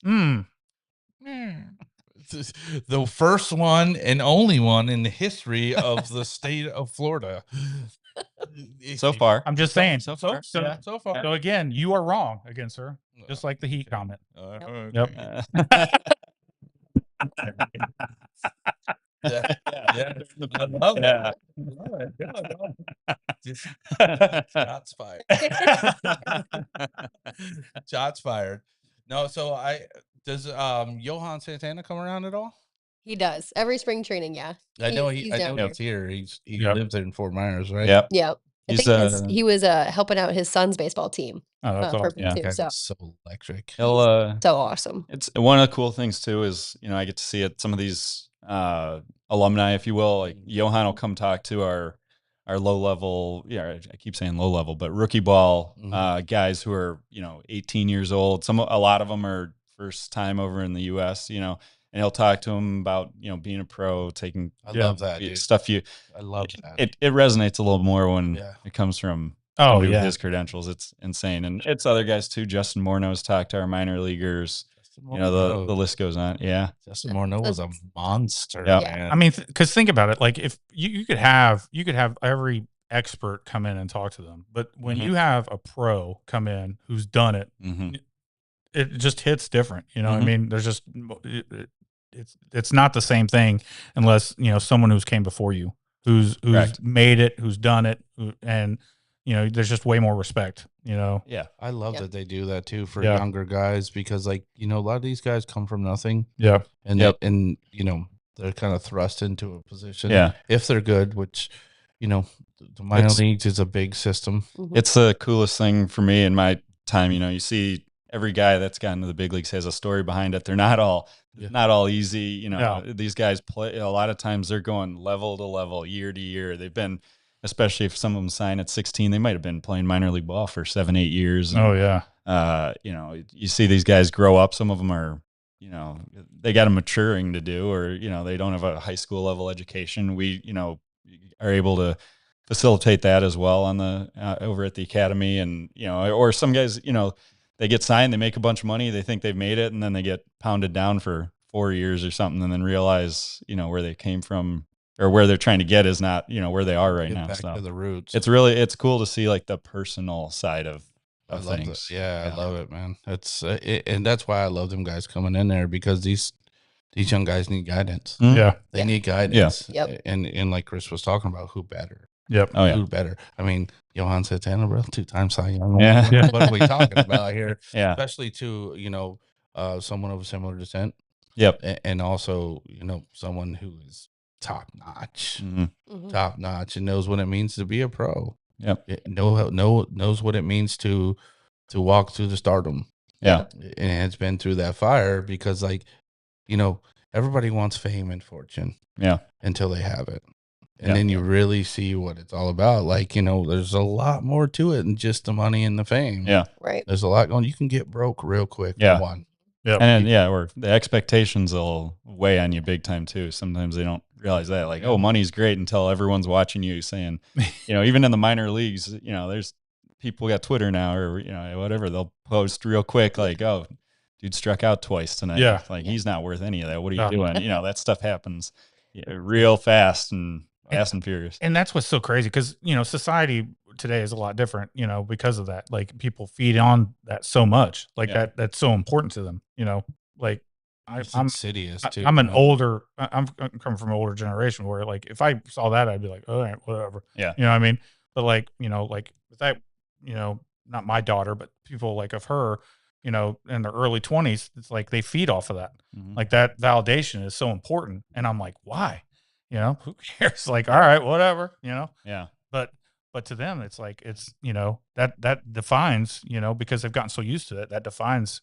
The first one and only one in the history of the state of Florida. So far. I'm just saying. So So far. so again, you are wrong again, sir. Just like the Heat comment. Yep. Yeah. I love Yeah. it. Shots fired. Shots fired. No, so does Johan Santana come around at all? He does every spring training. Yeah. I know He's I down know here. he's here. He Yep. lives in Fort Myers, right? Yep. Yeah. I He's, think he was helping out his son's baseball team Oh, that's for awesome. me Yeah. too. Guy's So so electric. He'll so awesome. It's one of the cool things too is, you know, I get to see it. Some of these alumni, if you will, like Johan will come talk to our low level. Yeah, I keep saying low level, but rookie ball guys who are, you know, 18 years old. A lot of them are first time over in the U.S. You know, and he'll talk to them about, you know, being a pro, taking I love that, dude. stuff. I love that. It resonates a little more when Yeah. it comes from Oh, somebody yeah. with his credentials. It's insane, and it's other guys too. Justin Morneau's talked to our minor leaguers. You know, the list goes on. Yeah. Justin Morneau was a monster. Yeah. Man. I mean, because think about it. Like if you could have every expert come in and talk to them, but when you have a pro come in who's done it, Mm-hmm. it just hits different. You know what I Mhm. mean? There's just it's not the same thing unless, you know, someone who's came before you, who's Correct. made it, who's done it, and you know, there's just way more respect. You know. Yeah. I love Yeah. that they do that too for Yeah. younger guys because, like, you know, a lot of these guys come from nothing Yeah. and Yep. and you know they're kind of thrust into a position. Yeah. If they're good, which you know, the minor It's- leagues is a big system. Mhm. It's the coolest thing for me in my time. You know, you see every guy that's gotten to the big leagues has a story behind it. They're not all easy. You know, these guys play a lot of times. They're going level to level, year to year. They've been, especially if some of them sign at 16, they might have been playing minor league ball for 7-8 years. Oh yeah. You know, you see these guys grow up. Some of them are, you know, they got a maturing to do, or, you know, they don't have a high school level education. We, you know, are able to facilitate that as well on the over at the academy. And, you know, or some guys, you know, they get signed, they make a bunch of money, they think they've made it, and then they get pounded down for 4 years or something, and then realize, you know, where they came from or where they're trying to get is not, you know, where they are right Get now. back So to the roots. it's cool to see like the personal side of I love things. that. Yeah, I love it, man. That's and that's why I love them guys coming in there because these young guys need guidance. Mhm. Yeah. They Yeah. need guidance. Yep. And like Chris was talking about, who better? Yep. Oh yeah. Who better? I mean, Johan Santana, bro, 2-time Cy Young. Yeah. Yeah. What are we talking about here? Yeah. Especially to, you know, someone of a similar descent Yep. and also, you know, someone who is top notch, Mhm. Mhm. top notch, and knows what it means to be a pro. Yep. Knows what it means to walk through the stardom. Yeah. And has been through that fire because, like, you know, everybody wants fame and fortune Yeah. until they have it. And Yeah. then you really see what it's all about. Like, you know, there's a lot more to it than just the money and the fame. Yeah. Right. There's a lot going. You can get broke real quick. Yeah. One. Yep. And yeah, or the expectations will weigh on you big time too. Sometimes they don't realize that. Like, oh, money's great until everyone's watching you saying, you know, even in the minor leagues, you know, there's people got Twitter now or, you know, whatever. They'll post real quick, like, oh, dude struck out twice tonight. Yeah. Like, he's not worth any of that. What are you No. doing? You know, that stuff happens real fast and furious. And that's what's so crazy because, society today is a lot different, because of that. Like people feed on that so much, like that's so important to them, like It's I'm insidious too. I'm I'm coming from an older generation where like, if I saw that, I'd be like, all right, whatever. Yeah. You know what I mean? But like, like with that, not my daughter, but people like of her, in their early 20s, it's like they feed off of that. Mhm. Like that validation is so important. And I'm like, why? Who cares? Like, all right, whatever, Yeah. But to them, it's like, it's, that defines, because they've gotten so used to it, that defines,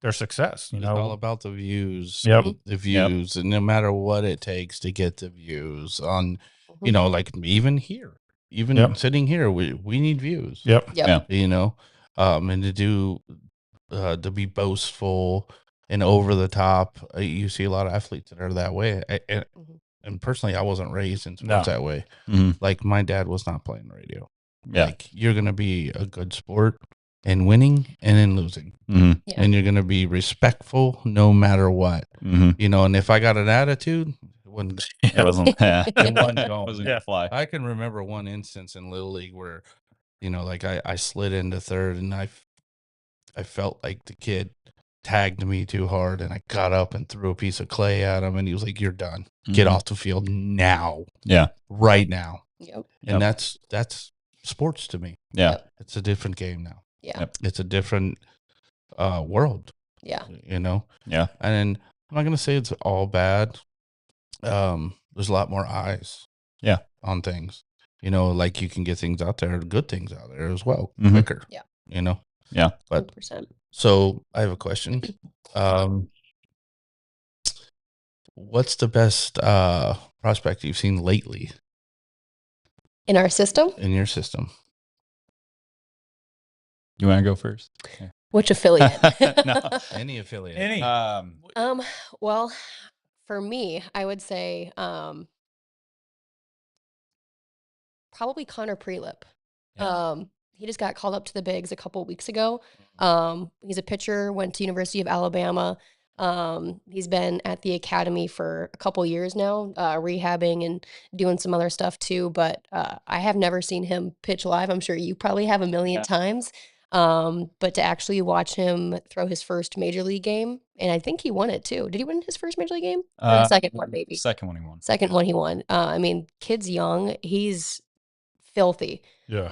their success, It's all about the views. Yep. The views, and no matter what it takes to get the views on, Mhm. like even here, even Yep. sitting here, we need views. Yep. Yep. And to do, to be boastful and over the top. You see a lot of athletes that are that way. Mhm. And personally, I wasn't raised in sports that way. Mhm. Like my dad was not playing radio. Yeah. Like you're gonna be a good sport in winning and in losing, Mhm. Yeah. and you're gonna be respectful no matter what. Mhm. And if I got an attitude, it wouldn't. It wasn't. Yeah. It wasn't going. Wasn't gonna fly. I can remember one instance in Little League where, like I slid into third and I felt like the kid tagged me too hard and I got up and threw a piece of clay at him and he was like, "You're done. Get Mhm. off the field now. Yeah. Right now." Yep. And that's sports to me. Yeah. Yep. It's a different game now. Yeah. Yep. It's a different world, Yeah. Yeah. And I'm not going to say it's all bad. There's a lot more eyes. Yeah. On things, like you can get things out there, good things out there as well, Mhm. quicker. Yeah. Yeah. But 100%. so I have a question. What's the best prospect you've seen lately In our system, in your system? You want to go first? which affiliate? No. Any affiliate? Any. Well, for me, I would say probably Connor Prelip. Yeah. He just got called up to the bigs a couple weeks ago. He's a pitcher, went to University of Alabama. He's been at the academy for a couple years now, rehabbing and doing some other stuff too. But I have never seen him pitch live. I'm sure you probably have a million times. But to actually watch him throw his first major league game, and I think he won it too. Did he win his first major league game? Or the second one, maybe. Second one he won. Second one he won. I mean, kid's young. He's filthy. Yeah.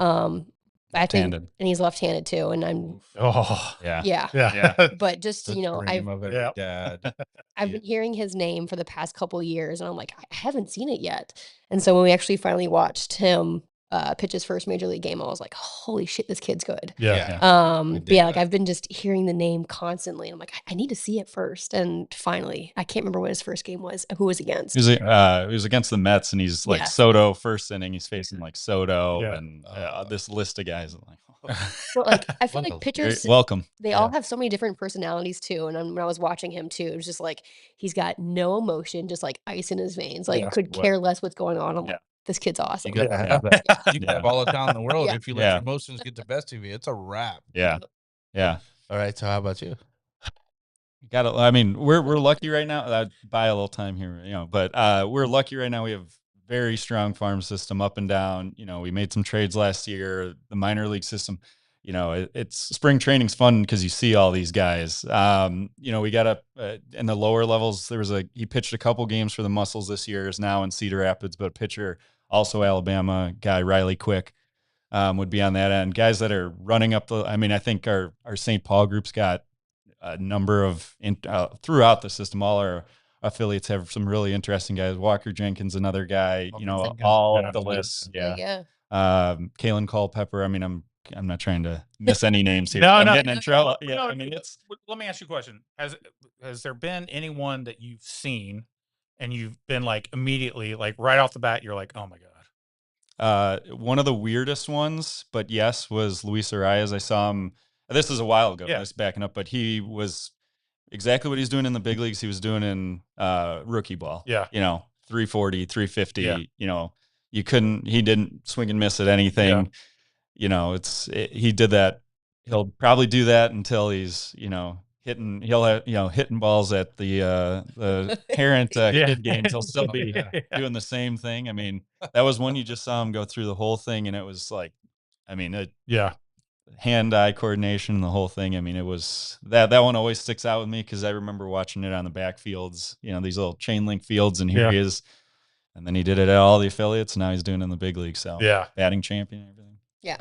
I think, Left-handed. and he's left-handed too. And I'm, Oh, Yeah. yeah. yeah. But just, The dream of every dad. I've been hearing his name for the past couple of years, and I'm like, I haven't seen it yet. And so when we actually finally watched him pitch his first major league game, I was like, holy shit, this kid's good. Yeah. But yeah, like I've been just hearing the name constantly. And I'm like, I need to see it first. And finally, I can't remember what his first game was, who was against. He was against the Mets, and he's like Soto first inning. He's facing like Soto and this list of guys. I'm like, but like I feel like pitchers, welcome. They all have so many different personalities too. And when I was watching him too, it was just like he's got no emotion, just like ice in his veins. Like could care less what's going on. I'm like, this kid's awesome. You got have that. You can have all the talent in the world. If you let your emotions get the best of you, it's a wrap. Yeah. Yeah. All right. So how about you? I mean, we're lucky right now. I'd buy a little time here, but we're lucky right now. We have very strong farm system up and down. We made some trades last year. The minor league system, it's spring training's fun because you see all these guys. We got up in the lower levels. He pitched a couple games for the Muscles this year. Is now in Cedar Rapids, but a pitcher also Alabama guy Raile Quick would be on that end. Guys that are running up I think our St. Paul group's got a number of throughout the system. All our affiliates have some really interesting guys. Walker Jenkins, another guy, all of the lists. Yeah. Kalen Culpepper. I mean, I'm not trying to miss any names here. I'm getting in trouble. Yeah. No, I mean, let me ask you a question. Has there been anyone that you've seen and you've been like immediately, like right off the bat, you're like, oh my God. One of the weirdest ones, but yes, was Luis Arias. I saw him. This is a while ago. I was backing up, but he was exactly what he's doing in the big leagues. He was doing in rookie ball. Yeah. 340, 350. He didn't swing and miss at anything. Yeah. He did that. He'll probably do that until he's, he'll have, hitting balls at the parent kid games. He'll still be doing the same thing. I mean, that was when you just saw him go through the whole thing, and it was like, I mean, hand-eye coordination and the whole thing. I mean, it was that one always sticks out with me because I remember watching it on the backfields, these little chain link fields, and here he is. And then he did it at all the affiliates. And now he's doing it in the big league. So batting champion and everything. Yeah.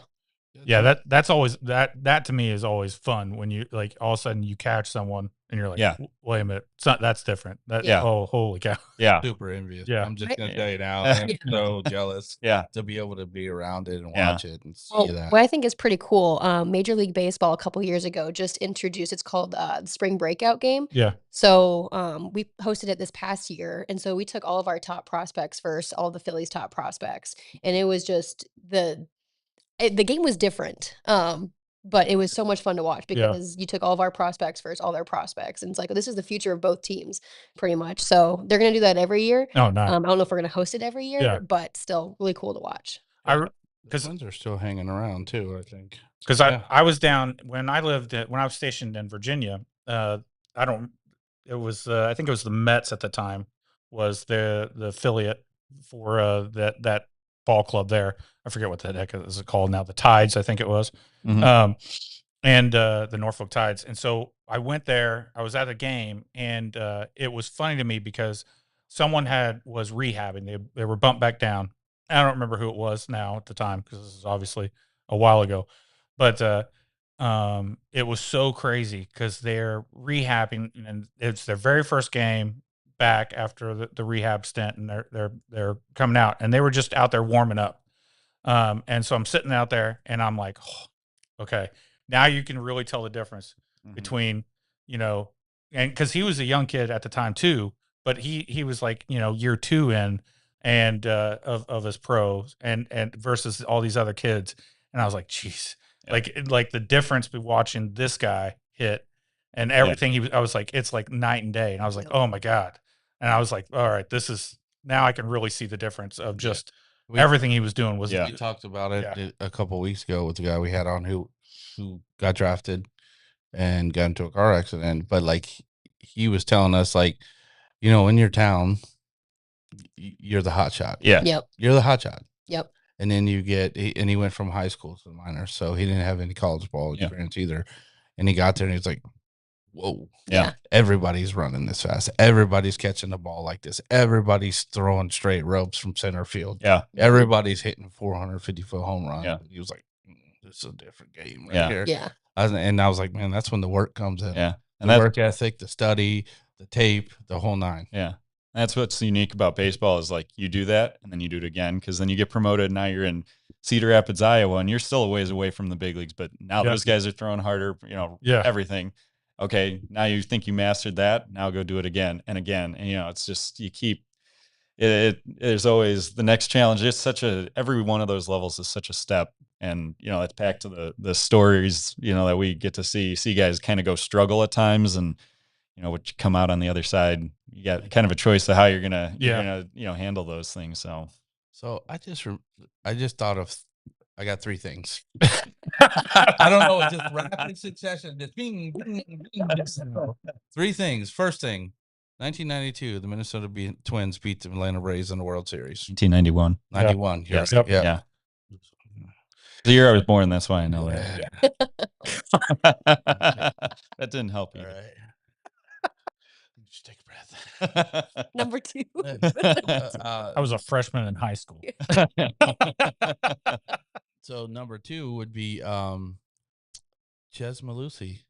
Yeah, that's always that to me is always fun when you like all of a sudden you catch someone and you're like, wait a minute, that's different. Oh, holy cow. Yeah. Super envious. Yeah. I'm just gonna tell you now, I'm so jealous. To be able to be around it and watch it and see that. What I think is pretty cool, Major League Baseball a couple years ago just introduced, it's called the Spring Breakout Game. Yeah. So we hosted it this past year, and so we took all of our top prospects first, all the Phillies' top prospects, and it was just the game was different, but it was so much fun to watch because you took all of our prospects first, all their prospects, and it's like, this is the future of both teams, pretty much. So they're going to do that every year. Oh, nice. I don't know if we're going to host it every year, but still really cool to watch. Because they're still hanging around too, I think. Because I was down when I was stationed in Virginia. I think it was the Mets at the time was the affiliate for that ball club there. I forget what the heck is it called now. The Tides, I think it was, and the Norfolk Tides. And so I went there. I was at a game, and it was funny to me because someone was rehabbing. They were bumped back down. I don't remember who it was now at the time because this is obviously a while ago, but it was so crazy because they're rehabbing and it's their very first game back after the rehab stint, and they're coming out, and they were just out there warming up. And so I'm sitting out there and I'm like, oh, okay, now you can really tell the difference between, and because he was a young kid at the time too, but he was like, year 2 in and of his pros and versus all these other kids. And I was like, geez, like the difference between watching this guy hit and everything I was like, it's like night and day. And I was like, oh my God. And I was like, all right, now I can really see the difference of just everything he was doing was. We talked about it a couple of weeks ago with the guy we had on who got drafted and got into a car accident. But like he was telling us, like, in your town, you're the hot shot. Yeah. Yep. You're the hot shot. Yep. And then he went from high school to the minors, so he didn't have any college ball experience either. And he got there and he was like, whoa. Yeah. Everybody's running this fast. Everybody's catching the ball like this. Everybody's throwing straight ropes from center field. Yeah. Everybody's hitting 450-foot home runs. Yeah. He was like, this is a different game here. Yeah. And I was like, man, that's when the work comes in. Yeah. And the work ethic, the study, the tape, the whole nine. Yeah. That's what's unique about baseball is like you do that and then you do it again because then you get promoted. Now you're in Cedar Rapids, Iowa, and you're still a ways away from the big leagues. But now those guys are throwing harder, everything. Okay, now you think you mastered that. Now go do it again and again. And, it's just you keep it. There's always the next challenge. It's every one of those levels is such a step. And, it's back to the stories, that we get to see guys kind of go struggle at times and, what you come out on the other side, you got kind of a choice of how you're gonna handle those things. So I just thought of, I got 3 things. I don't know, it's just rapid succession. Just bing, bing, bing. 3 things. First thing, 1992, the Minnesota Twins beat the Atlanta Braves in the World Series. 1991. 91. Yeah. Yeah. The year I was born, that's why I know that. That didn't help you. All right. Just take a breath. Number 2. I was a freshman in high school. So number 2 would be Ches Malusi.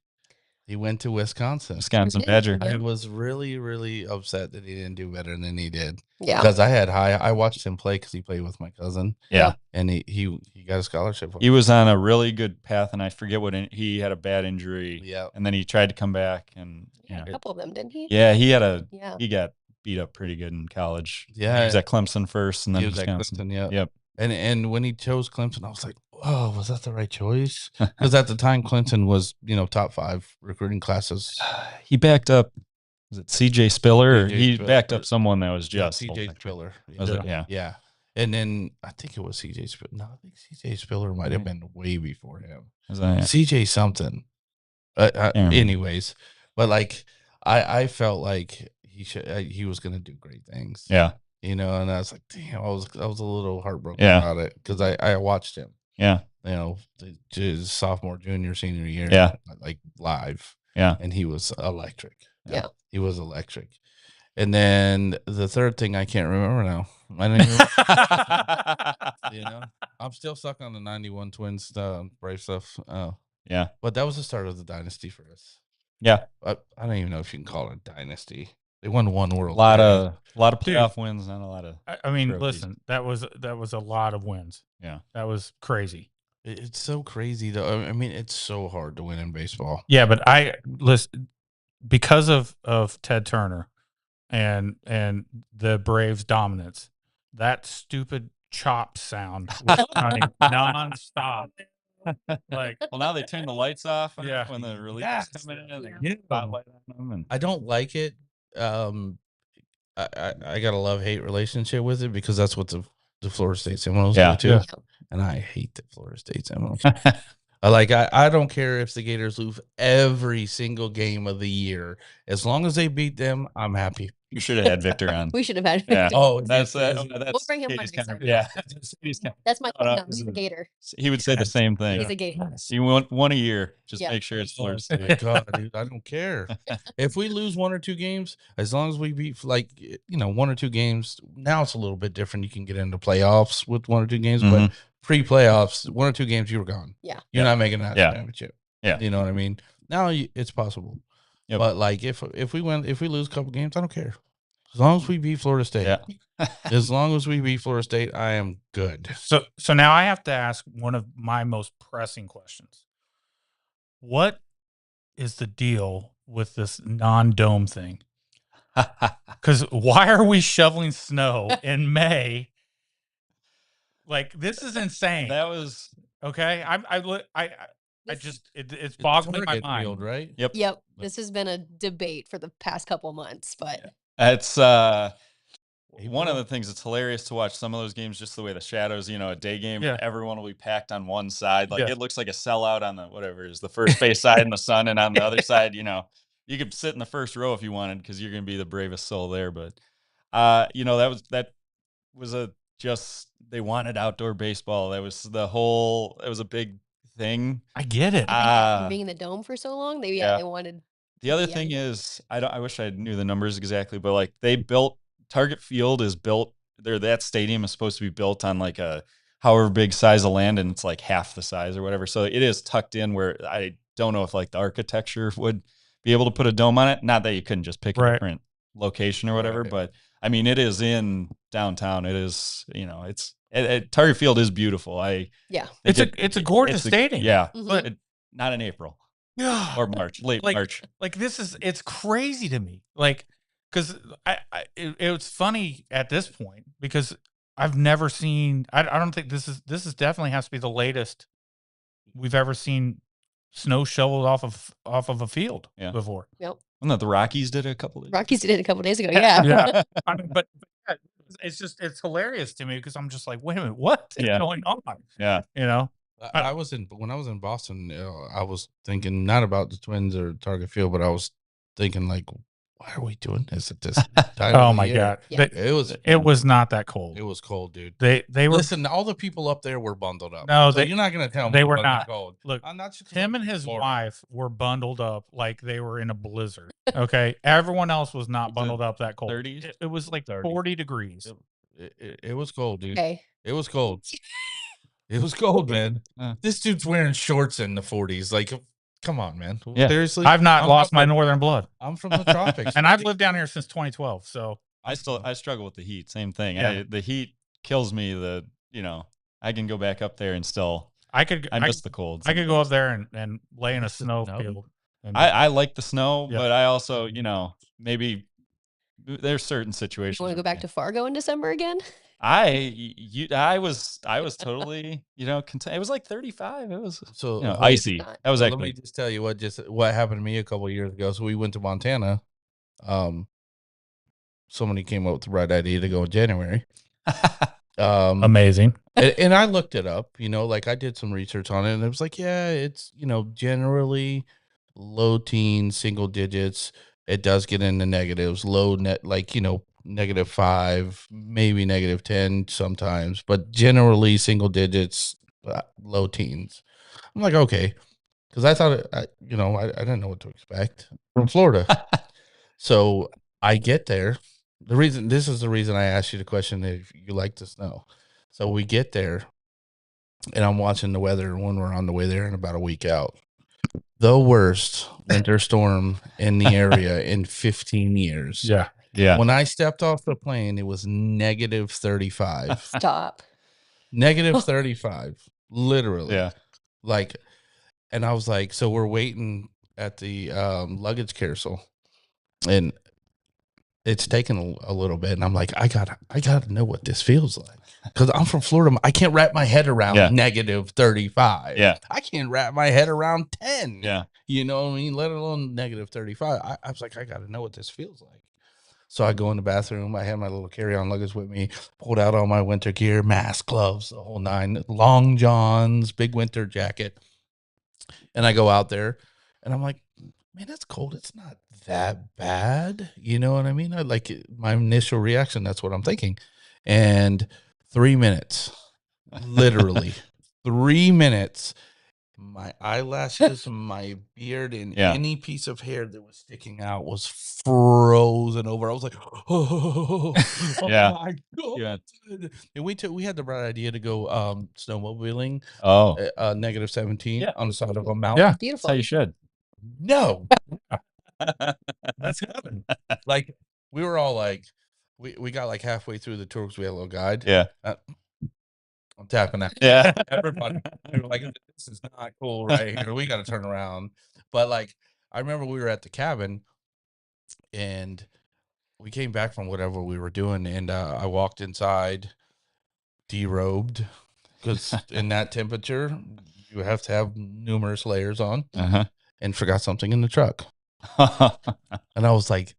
He went to Wisconsin Badger. I was really, really upset that he didn't do better than he did. Yeah. Because I watched him play because he played with my cousin. Yeah. And he got a scholarship. He was on a really good path, and I forget he had a bad injury. Yeah. And then he tried to come back, and a couple of them, didn't he? Yeah, he got beat up pretty good in college. Yeah. He was at Clemson first, and then he was Wisconsin. at Clemson. Yeah. Yep. And when he chose Clemson, I was like, oh, was that the right choice? Because at the time, Clemson was, top 5 recruiting classes. He backed up, was it CJ Spiller? He Spiller. backed up someone that was just CJ Spiller. Was it? Yeah. Yeah. And then I think it was CJ Spiller. No, I think CJ Spiller might have been way before him. Was that, CJ something. Anyways, But like, I felt like he was going to do great things. Yeah. You know, and I was like, damn, I was a little heartbroken Yeah. about it because I watched him. Yeah. You know, his sophomore, junior, senior year. Yeah. Like live. Yeah. And he was electric. Yeah. He was electric. And then the third thing I can't remember now. I didn't even, you know, I'm still stuck on the 91 Twins Brave stuff. Yeah. But that was the start of the dynasty for us. Yeah. I don't even know if you can call it a dynasty. They won one A World lot Series. of playoff wins, not a lot of. I mean, trophies. listen, that was a lot of wins. Yeah. That was crazy. It's so crazy though. I mean, it's so hard to win in baseball. Yeah, but listen, because of Ted Turner and the Braves' dominance, that stupid chop sound was running nonstop. Like, Well, now they turn the lights off. Yeah. When the relief Yes. is coming in, and they Yeah. spotlight on them. And I don't like it. I got a love-hate relationship with it because that's what the Florida State Seminoles Yeah. do too. Yeah. And I hate the Florida State Seminoles. I don't care if the Gators lose every single game of the year. As long as they beat them, I'm happy. you should have had Victor on. We should have had Yeah. Victor. Oh, That's that's We'll bring him on Katie's next kind of- time. yeah. Katie's kind That's my Oh, no, no, he's a Gator. He would say the same thing. He's a Gator. You want one a year. Just Yeah. make sure it's Oh, Florida State. my God, dude, I don't care. If we lose one or two games, as long as we beat one or two games, now it's a little bit different. You can get into playoffs with one or two games, but Mhm. pre-playoffs, one or two games, you were gone. Yeah. You're not making that Yeah. championship. Yeah. You know what I mean? Now it's possible. Yep. But like if we lose a couple games, I don't care. As long as we beat Florida State. Yeah. As long as we beat Florida State, I am good. So now I have to ask one of my most pressing questions. What is the deal with this non-dome thing? Because why are we shoveling snow in May? Like, this is insane. That was Okay, This- it's boggling my Target mind. field, right? Yep. Yep. This has been a debate for the past couple months, but It's one of the things that's hilarious to watch some of those games, just the way the shadows, a day game, Yeah. everyone will be packed on one side. Like Yeah. it looks like a sellout on the whatever is the first base side in the sun, and on the other side, you could sit in the first row if you wanted because you're gonna be the bravest soul there. But that was just they wanted outdoor baseball. That was it was a big thing. I get it. after being in the dome for so long, they yeah. they wanted. The other Yeah. thing is, I wish I knew the numbers exactly, but like Target Field is built there. That stadium is supposed to be built on like a however big size of land, and it's like half the size or whatever. So it is tucked in where I don't know if like the architecture would be able to put a dome on it. Not that you couldn't just pick a Right. different location or whatever, Right. but I mean, it is in downtown. It is, Target Field is beautiful. Yeah. It's a gorgeous stadium. Yeah, Mhm. but not in April Yeah. or March, late March. Like it's crazy to me. Like, because it's funny at this point because I've never seen. I don't think this is definitely has to be the latest we've ever seen snow shoveled off of a field Yeah. before. Yep. And that the Rockies did it a couple of Rockies did it a couple days ago. Yeah. Yeah. I mean, but yeah, it's hilarious to me because I'm just like, wait a minute, what is Yeah. going on? Yeah. When I was in Boston, I was thinking not about the Twins or Target Field, but I was thinking like, why are we doing this at this time? Oh of the my year? god, Yeah. It it was not that cold. was cold, dude. They were Listen, all the people up there were bundled up. No, So you're not gonna tell me they it were wasn't not. cold. Look, I'm not just Tim and his Florida. wife were bundled up like they were in a blizzard. Okay, everyone else was not Was it bundled up that cold. 30s? It was like 30s. 40 degrees. It was cold, dude. Okay. It was cold. It was cold, man. Uh. This dude's wearing shorts in the 40s. Like, come on, man. Yeah. Seriously, I've not I'm lost from my the- northern blood, I'm from the tropics, and I've lived down here since 2012. So I struggle with the heat. Same thing. Yeah. The heat kills me. I can go back up there and still I could I miss the cold. I could go up there and lay in a snow snow. field. And I like the snow, Yeah. but I also, maybe there's certain situations. You want to go back to Fargo in December again? I was totally, content. It was like 35. It was So icy. not. That was let actually me just tell you what happened to me a couple of years ago. So we went to Montana. Somebody came up with the right idea to go in January. amazing. And I looked it up, like I did some research on it, and it was like, yeah, it's, generally low teens, single digits. It does get into negatives, low net, like, -5, maybe -10 sometimes, but generally single digits, low teens. I'm like, okay, because I thought, I didn't know what to expect from Florida. So I get there. This is the reason I asked you the question if you like the snow. So we get there, and I'm watching the weather when we're on the way there and about a week out. The worst winter storm in the area in 15 years. Yeah. Yeah. When I stepped off the plane, it was -35. Stop. -35, literally. Yeah. Like, and I was like, so we're waiting at the luggage carousel, and it's taken a little bit, and I'm like, I gotta know what this feels like, because I'm from Florida. I can't wrap my head around Yeah. -35. Yeah. I can't wrap my head around 10. Yeah. You know what I mean? Let alone -35. I was like, I gotta know what this feels like. So I go in the bathroom. I had my little carry-on luggage with me, pulled out all my winter gear, mask, gloves, the whole nine, long johns, big winter jacket. And I go out there, and I'm like, man, that's cold. It's not that bad. You know what I mean? I like it, my initial reaction. That's what I'm thinking. And 3 minutes, literally 3 minutes, my eyelashes, my beard, and Yeah. any piece of hair that was sticking out was frozen over. I was like, oh Yeah. my God. Yeah. And we had the bright idea to go snowmobiling, Oh, -17 Yeah. on the side of a mountain. Yeah. that's Beautiful. how you should. No, that's happened. Like, we were all like, we got like halfway through the tour because we had a little guide. Yeah. I'm tapping out. Yeah. Everybody, we were like, this is not cool right here. We got to turn around. But like, I remember we were at the cabin, and we came back from whatever we were doing, and I walked inside, derobed, because in that temperature, you have to have numerous layers on, Uh-huh. and forgot something in the truck. And I was like,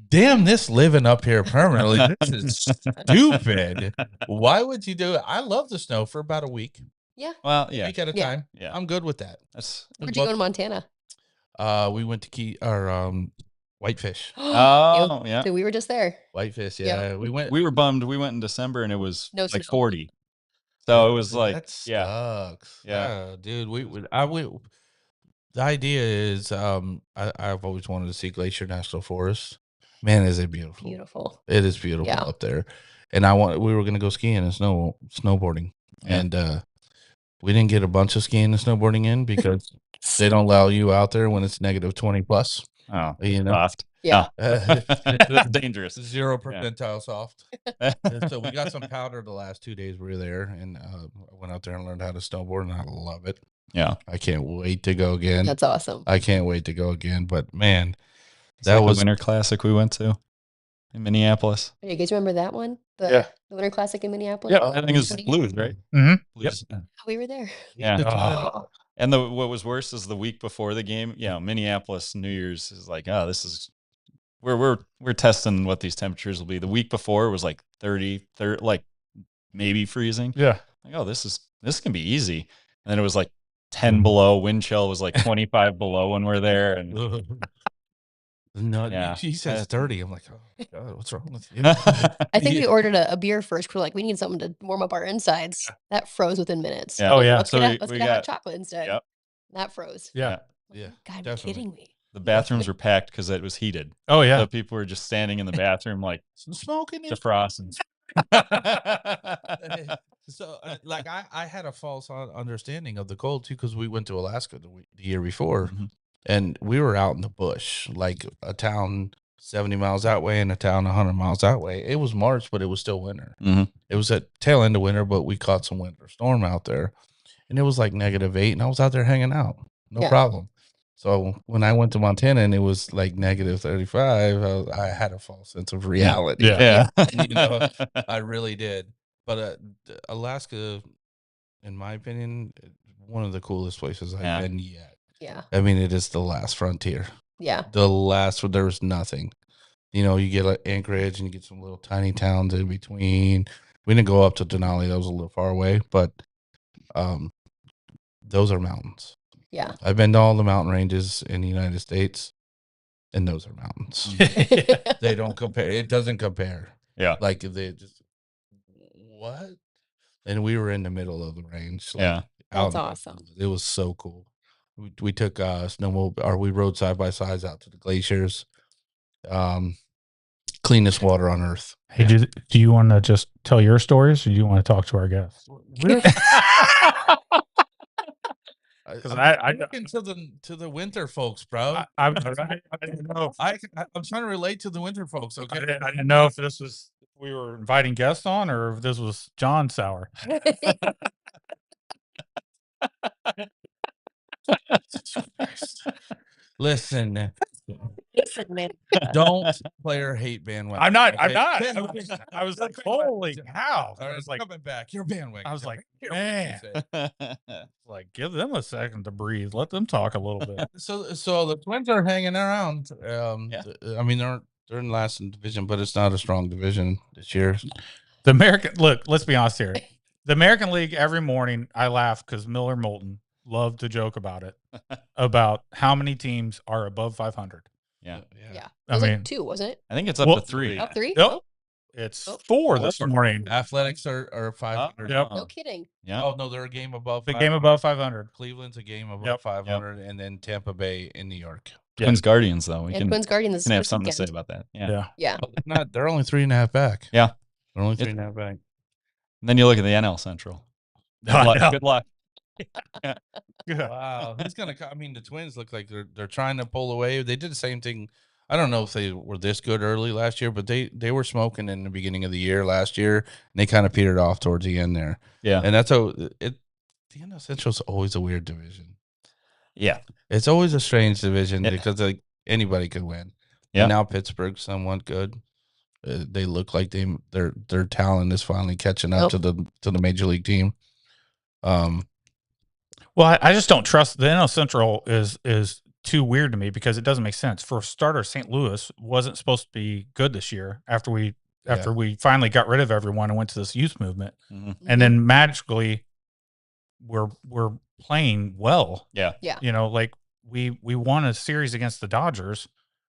damn, this living up here permanently, this is stupid. Why would you do it? I love the snow for about a week. Yeah. Well, A yeah. week at a Yeah. time. Yeah. I'm good with that. That's Where'd you go in Montana? We went to Whitefish. Oh, yeah. So we were just there. Whitefish, Yeah. yeah. We went. We were bummed. We went in December and it was No like snow. 40. So it was like, that yeah. sucks. Yeah. Yeah, dude. The idea is, I've always wanted to see Glacier National Forest. Man, is it beautiful! Beautiful. It is beautiful Yeah. up there, and we were gonna go skiing and snowboarding, Yeah. and we didn't get a bunch of skiing and snowboarding in because they don't allow you out there when it's -20 plus. Oh, You know, soft. Yeah. That's dangerous. 0 percentile soft. And so we got some powder the last 2 days we were there, and I went out there and learned how to snowboard, and I love it. Yeah. I can't wait to go again. That's awesome. I can't wait to go again. But man, It's that like was the Winter Classic we went to in Minneapolis. Hey, you guys remember that one? The Yeah. Winter Classic in Minneapolis? Yeah, I think it's 20 blues, right? Mm-hmm. Blues. We were there. Yeah. Oh. And what was worse is the week before the game. Yeah, Minneapolis New Year's is like, oh, this is we're testing what these temperatures will be. The week before it was like 30, like maybe freezing. Yeah. Like, oh, this can be easy. And then it was like 10 below. Wind chill was like 25 below when we're there. And no, Yeah. she says 30. I'm like, oh God, what's wrong with you? I think we ordered a beer first. We're like, we need something to warm up our insides. That froze within minutes. Yeah. Oh, yeah. Let's So get we a hot got- chocolate instead. Yep. That froze. Yeah. Yeah, God, definitely. you're kidding me. The bathrooms were packed because it was heated. Oh, yeah. So people were just standing in the bathroom like Some smoking in. defrosting. So, like, I had a false understanding of the cold too, because we went to Alaska the year before, Mhm. and we were out in the bush, like a town 70 miles that way and a town 100 miles that way. It was March, but it was still winter. Mhm. It was at tail end of winter, but we caught some winter storm out there, and it was like -8, and I was out there hanging out, no Yeah. problem. So when I went to Montana and it was like -35, I had a false sense of reality. Yeah. Yeah. You know, I really did. But Alaska, in my opinion, one of the coolest places I've Yeah. been yet. Yeah. I mean, it is the last frontier. Yeah. The last, there's nothing. You know, you get like Anchorage and you get some little tiny towns in between. We didn't go up to Denali. That was a little far away, but those are mountains. Yeah. I've been to all the mountain ranges in the United States, and those are mountains. They don't compare. It doesn't compare. Yeah. Like they just what? And we were in the middle of the range. Like, Yeah. That's out- awesome. It was so cool. We took snowmobile, or we rode side by sides out to the glaciers. Cleanest water on earth. Hey, do you want to just tell your stories, or do you want to talk to our guests? Because I'm looking to the winter folks, bro. I didn't know. I'm trying to relate to the winter folks. Okay, I didn't know if this was we were inviting guests on, or if this was John Sour. listen, Listen, man. don't player hate bandwagon. I'm not. okay? I was like, holy cow! All I right, was like, coming back. You're bandwagon. I was like, Here, man. Like, give them a second to breathe. Let them talk a little bit. So the Twins are hanging around. Yeah. I mean they're in last in division, but it's not a strong division this year. The American look. Let's be honest here. The American League. Every morning, I laugh because Miller Moulton loved to joke about it, about how many teams are above 500. Yeah. Yeah. I Was mean- it 2, wasn't it? I think it's up Well, to 3. Up 3? Nope. It's Oh. 4 this morning. Athletics are 500. Yep. No kidding. Yeah. Oh no, they're a game above. The 500. game above 500. Cleveland's a game above Yep. 500, and then Tampa Bay in New York. Yeah. Twins Guardians, though. We And can Twins Guardians have this something to say weekend. about that. Yeah. Yeah. Yeah. Not they're only 3.5 back. Yeah. They're only It- 3.5 back. And then you look at the NL Central. Good I luck. know. Good luck. Wow, who's gonna? I mean, the Twins look like they're trying to pull away. They did the same thing. I don't know if they were this good early last year, but they were smoking in the beginning of the year last year, and they kind of petered off towards the end there. Yeah. And that's how it. The NL Central's always a weird division. Yeah. It's always a strange division Yeah. because like anybody could win. Yeah. And now Pittsburgh's somewhat good. They look like their talent is finally catching up to the major league team. Well, I just don't trust the NL Central is too weird to me because it doesn't make sense. For a starter, St. Louis wasn't supposed to be good this year after we finally got rid of everyone and went to this youth movement. Mhm. And then magically we're playing well. Yeah. Yeah. You know, like we won a series against the Dodgers.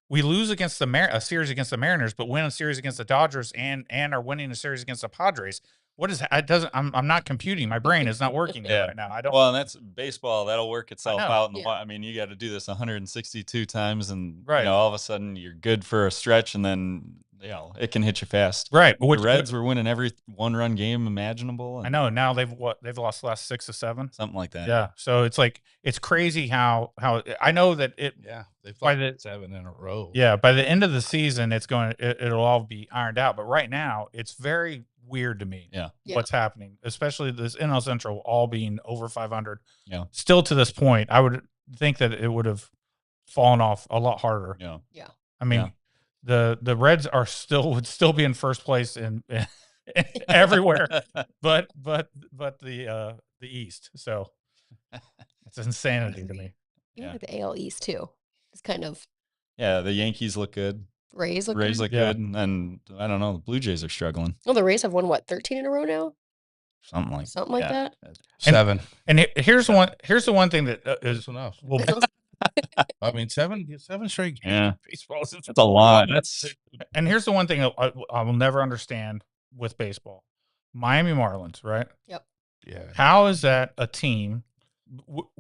We lose against a series against the Mariners, but win a series against the Dodgers and are winning a series against the Padres. What is that? It doesn't. I'm not computing. My brain is not working there right now. I don't. Well, and that's baseball. That'll work itself know. out. And Yeah. I mean, you got to do this 162 times, and Right. you know, all of a sudden you're good for a stretch, and then you know it can hit you fast. Right. But The Reds were winning every 1-run game imaginable. I know. Now they've lost the last 6 or 7. Something like that. Yeah. So it's like it's crazy how I know that it. Yeah, they've By lost the- 7 in a row. Yeah. By the end of the season, it'll all be ironed out. But right now, it's very weird to me. Yeah. What's happening, especially this NL Central all being over 500. Yeah. Still to this point, I would think that it would have fallen off a lot harder. Yeah. I mean, Yeah. the Reds would still be in first place in everywhere, but the East. So it's insanity to me. Even Yeah. like the AL East too. It's kind of Yeah. The Yankees look good. Rays look Rays good. look Yeah. good, and I don't know. The Blue Jays are struggling. Well, the Rays have won 13 in a row now? Something like Something like that. 7. And here's the one thing that is That's enough. well, I mean, 7 straight games. Yeah. Baseball is that's a lot. That's and here's the one thing I will never understand with baseball. Miami Marlins, right? yeah. How is that a team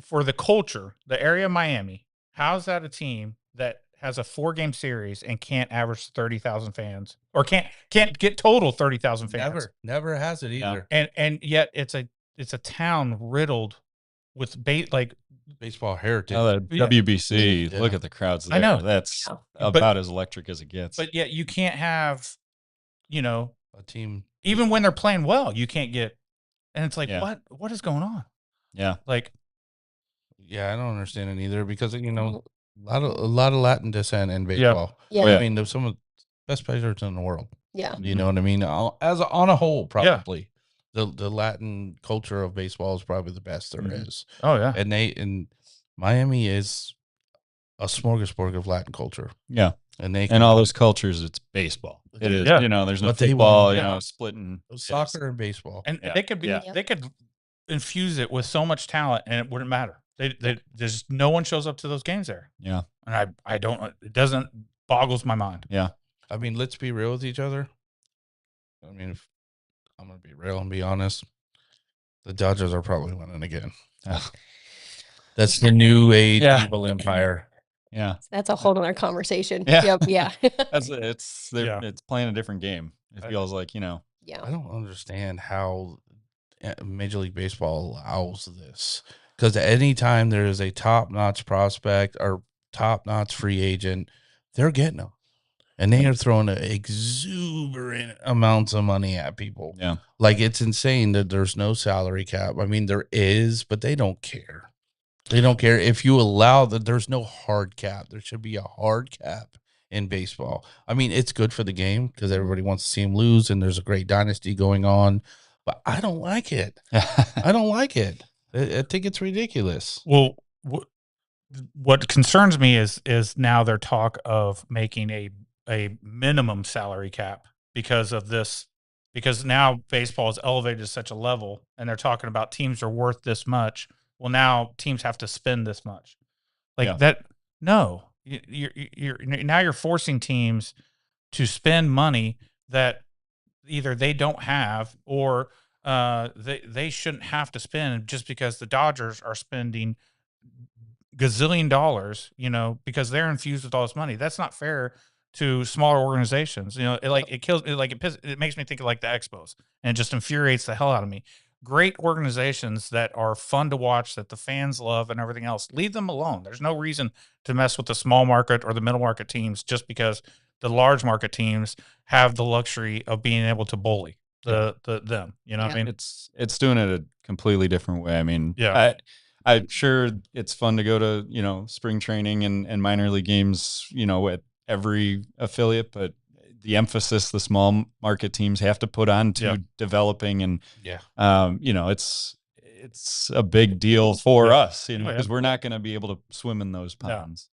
for the culture, the area of Miami? How is that a team that has a 4-game series and can't average 30,000 fans or can't get total 30,000 fans? Never has it Yeah. either. And yet it's a town riddled with Baseball heritage. oh, the Yeah. WBC. Yeah. Look at the crowds there. I know. That's Yeah. about as electric as it gets. but yet you can't have, a team. even when they're playing well, you can't get, and it's like, Yeah. what is going on? yeah. Like, Yeah, I don't understand it either because a lot of Latin descent in baseball. Yeah. Oh, yeah. I mean, there's some of the best players in the world. Yeah. You know what I mean? On a whole, probably the Latin culture of baseball is probably the best there is. Mhm. oh yeah. And Miami is a smorgasbord of Latin culture, Yeah. and they And all those cultures, it's baseball. It is. Yeah. You know, there's no But they football, want- you yeah. know, splitting. soccer and baseball. And Yeah. they could be, Yeah. they could infuse it with so much talent and it wouldn't matter. They there's no one shows up to those games there, Yeah. and I don't. It doesn't boggles my mind. Yeah. I mean, let's be real with each other. I mean, if I'm going to be real and be honest, the Dodgers are probably winning again. That's the new age evil empire. Yeah. That's a whole nother conversation. Yeah. Yep. Yeah. It's playing a different game. It feels like, I yeah. don't understand how Major League Baseball allows this. Because anytime there is a top-notch prospect or top-notch free agent, they're getting them. And they are throwing exuberant amounts of money at people. Yeah. Like, it's insane that there's no salary cap. I mean, there is, but they don't care. They don't care. If you allow that, there's no hard cap. There should be a hard cap in baseball. I mean, it's good for the game because everybody wants to see them lose, and there's a great dynasty going on. But I don't like it. I don't like it. I think it's ridiculous. Well, what concerns me is now their talk of making a minimum salary cap because of this, because now baseball is elevated to such a level, and they're talking about teams are worth this much. Well, now teams have to spend this much, like that. No, you're now you're forcing teams to spend money that either they don't have or they shouldn't have to spend just because the Dodgers are spending gazillion dollars, because they're infused with all this money. That's not fair to smaller organizations. It makes me think of like the Expos, and it just infuriates the hell out of me. Great organizations that are fun to watch, that the fans love and everything else, leave them alone. There's no reason to mess with the small market or the middle market teams just because the large market teams have the luxury of being able to bully them. What I mean? It's doing it a completely different way. I mean, I'm sure it's fun to go to, spring training and minor league games, at every affiliate, but the emphasis the small market teams have to put on to developing and, it's a big deal for us, because we're not going to be able to swim in those ponds.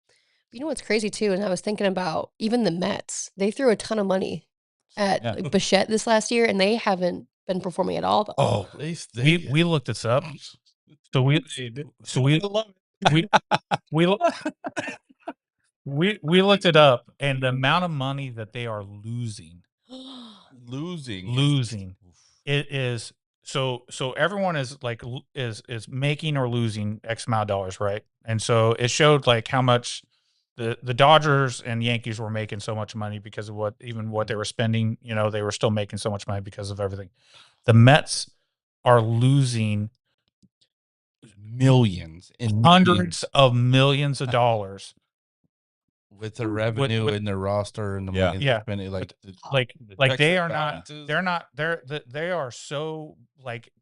You know what's crazy too, and I was thinking about even the Mets. They threw a ton of money at Bichette this last year, and they haven't been performing at all. Oh, we looked this up. So we looked it up, and the amount of money that they are losing, it is so everyone is like is making or losing X amount of dollars, right? And so it showed like how much the Dodgers and Yankees were making so much money because of what they were spending. They were still making so much money because of everything. The Mets are losing millions and hundreds of millions of dollars with the revenue in their roster and the money they're spending. Like they are not. They're not. They are so like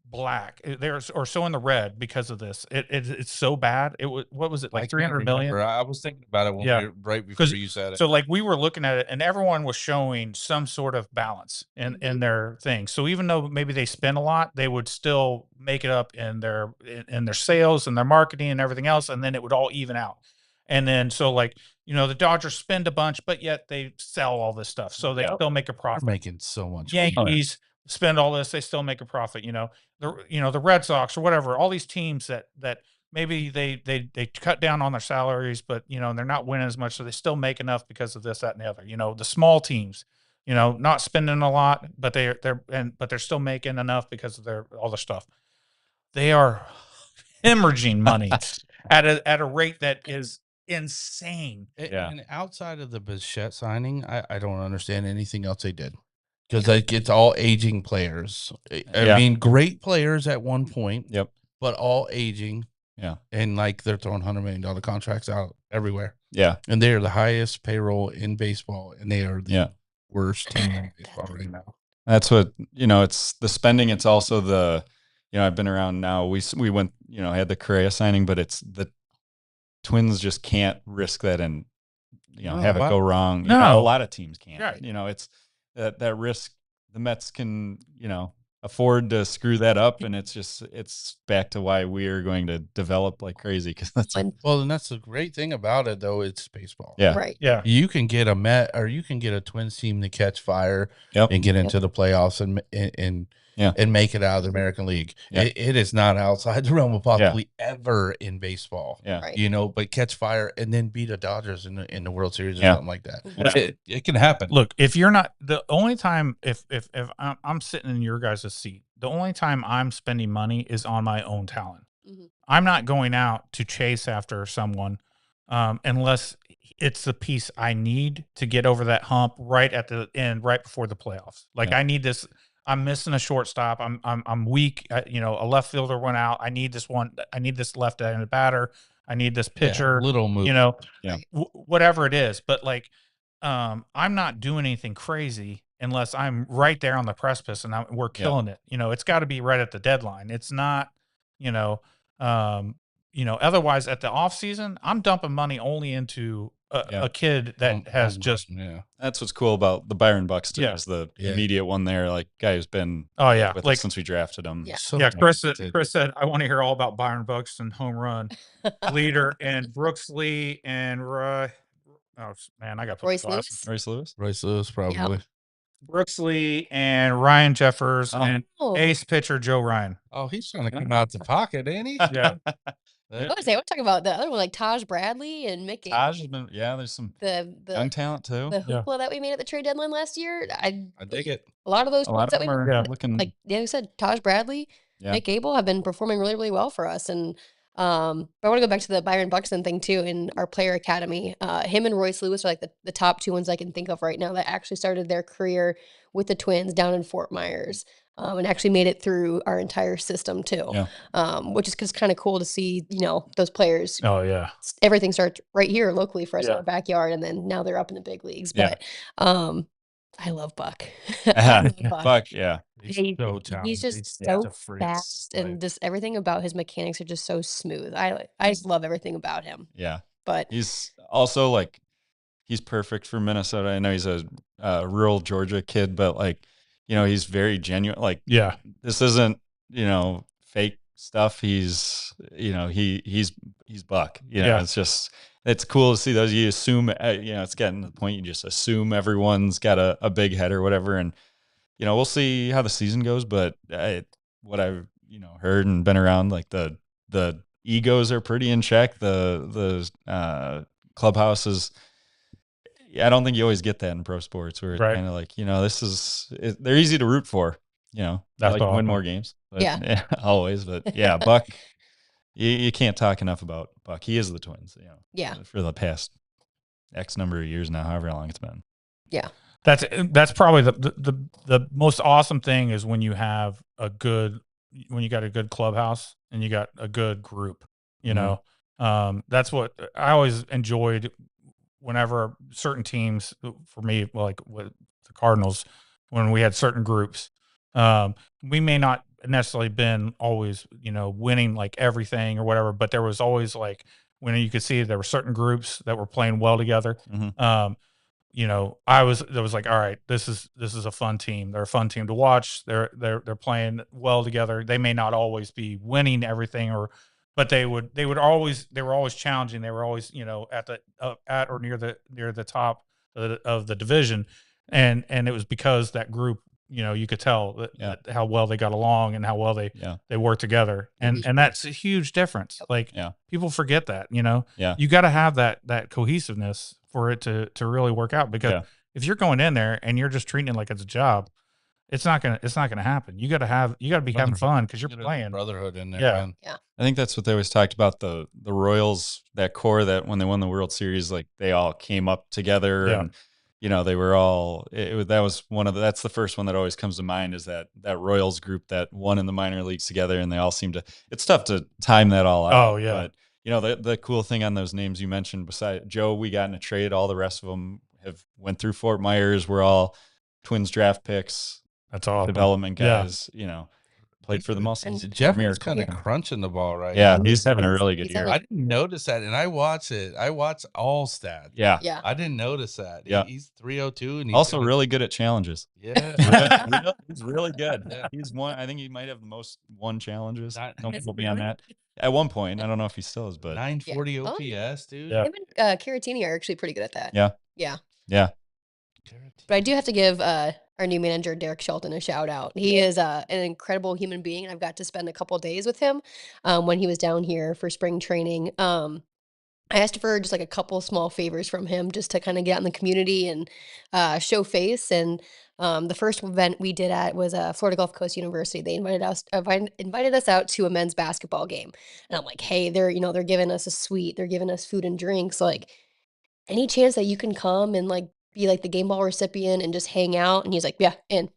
black. They're or so in the red because of this. It's so bad. It was what was it like 300 million? I was thinking about it right before you said it. So like we were looking at it, and everyone was showing some sort of balance in their thing. So even though maybe they spend a lot, they would still make it up in their sales and their marketing and everything else, and then it would all even out. And then so like the Dodgers spend a bunch, but yet they sell all this stuff, so they still make a profit. They're making so much. Yankees spend all this, they still make a profit. The Red Sox or whatever, all these teams that maybe they cut down on their salaries, but they're not winning as much, so they still make enough because of this, that, and the other. The small teams, not spending a lot, but they're still making enough because of all the stuff. They are hemorrhaging money at a rate that is insane. And outside of the Bichette signing, I don't understand anything else they did. Because it's all aging players. I mean, great players at one point. Yep. But all aging. Yeah. And they're throwing $100 million contracts out everywhere. Yeah. And they are the highest payroll in baseball, and they are the worst team in baseball right now. That's what it's the spending. It's also the I've been around now. We went had the Correa signing, but it's the Twins just can't risk that and have it go wrong. No, a lot of teams can't. Right. It's that risk. The Mets can afford to screw that up, and it's back to why we are going to develop like crazy, because that's and that's the great thing about it, though. It's baseball. Yeah. Right. Yeah. You can get a Met or you can get a Twins team to catch fire and get into the playoffs and and make it out of the American League. Yeah. It is not outside the realm of possibility ever in baseball. Yeah. Right. You know, but catch fire and then beat the Dodgers in the World Series or Yeah. something like that. Yeah. It can happen. Look, if you're not the only time, if I'm sitting in your guys' seat, the only time I'm spending money is on my own talent. Mhm. I'm not going out to chase after someone unless it's the piece I need to get over that hump right at the end, right before the playoffs. Like I need this. I'm missing a shortstop. I'm weak. You know, a left fielder went out. I need this one. I need this left-handed batter. I need this pitcher. Little move. You know, Yeah. whatever it is. But like, I'm not doing anything crazy unless I'm right there on the precipice and we're killing it. You know, it's got to be right at the deadline. It's not, you know, otherwise at the off season, I'm dumping money only into a kid that has just. That's what's cool about the Byron Buxton is the Yeah. immediate one there. Like guy who's been with us since we drafted him. Yeah. So Chris said, I want to hear all about Byron Buxton, home run leader, and Brooks Lee and Roy. Oh man, I got to put Royce the glasses. Lewis? Royce Lewis, probably. Brooks Lee and Ryan Jeffers and ace pitcher Joe Ryan. Oh, he's trying to come out the pocket, ain't he? Yeah. I was talking about the other one, like Taj Bradley and Mick. Taj has been, there's some the young talent too. The hoopla that we made at the trade deadline last year. I dig it. A lot of those ones that we looking like you said, Taj Bradley, Mick Abel have been performing really, really well for us. And but I want to go back to the Byron Buxton thing too in our player academy. Him and Royce Lewis are like the top two ones I can think of right now that actually started their career with the Twins down in Fort Myers. And actually made it through our entire system too, which is kind of cool to see, you know, those players. Oh yeah, everything starts right here locally for us in our backyard, and then now they're up in the big leagues. But I love Buck. Buck, he's so talented. He's just so fast, and just everything about his mechanics are just so smooth. I just love everything about him. Yeah, but he's also like he's perfect for Minnesota. I know he's a rural Georgia kid, but like. You know, he's very genuine. Like, this isn't, you know, fake stuff. He's, you know, he's Buck. You know, it's just, it's cool to see those. You assume, you know, it's getting to the point you just assume everyone's got a big head or whatever. And, you know, we'll see how the season goes. But what I've, you know, heard and been around, like the egos are pretty in check. The clubhouse is. I don't think you always get that in pro sports where it's kind of like, you know, they're easy to root for, you know, that's like win more games. But, always. But Buck, you can't talk enough about Buck. He is the Twins, you know, for the past X number of years now, however long it's been. Yeah. That's probably the most awesome thing is when you have when you got a good clubhouse and you got a good group, you know, that's what I always enjoyed. Whenever certain teams, for me, like with the Cardinals, when we had certain groups, we may not necessarily been always, you know, winning like everything or whatever, but there was always like when you could see there were certain groups that were playing well together. You know, there was like, all right, this is a fun team. They're a fun team to watch. They're playing well together. They may not always be winning everything but they were always challenging. They were always, you know, at or near the top of the division, and it was because that group, you know, you could tell that how well they got along and how well they worked together, and that's a huge difference. Like people forget that, you know, you got to have that cohesiveness for it to really work out, because if you're going in there and you're just treating it like it's a job, it's not gonna happen. You got to be having fun because you're playing brotherhood in there. Man. I think that's what they always talked about, the Royals, that core that when they won the World Series, like they all came up together and, you know, they were all, that was that's the first one that always comes to mind, is that Royals group that won in the minor leagues together, and they all seem to, it's tough to time that all out. Oh yeah. But you know, the cool thing on those names you mentioned, besides Joe, we got in a trade, all the rest of them have went through Fort Myers. We're all Twins draft picks. That's all development guys, you know, played for the Muscles. Jeff is kind of crunching the ball right now. Yeah, he's having a really good year. I didn't notice that, and I watch it. I watch all stats. Yeah. I didn't notice that. Yeah. He's 302, and he's also really good at challenges. Yeah. He's really good. Yeah. He's I think he might have the most won challenges. Don't quote me on that. At one point, I don't know if he still is, but 940 OPS, dude. Him and Caratini are actually pretty good at that. Yeah. Yeah. Yeah. But I do have to give our new manager, Derek Shelton, a shout out. He is an incredible human being. I've got to spend a couple days with him when he was down here for spring training. I asked for just like a couple small favors from him just to kind of get out in the community and show face. And the first event we did at was Florida Gulf Coast University. They invited us out to a men's basketball game, and I'm like, hey, they're giving us a suite, they're giving us food and drinks. Like, any chance that you can come and like be like the game ball recipient and just hang out? And he's like, yeah, in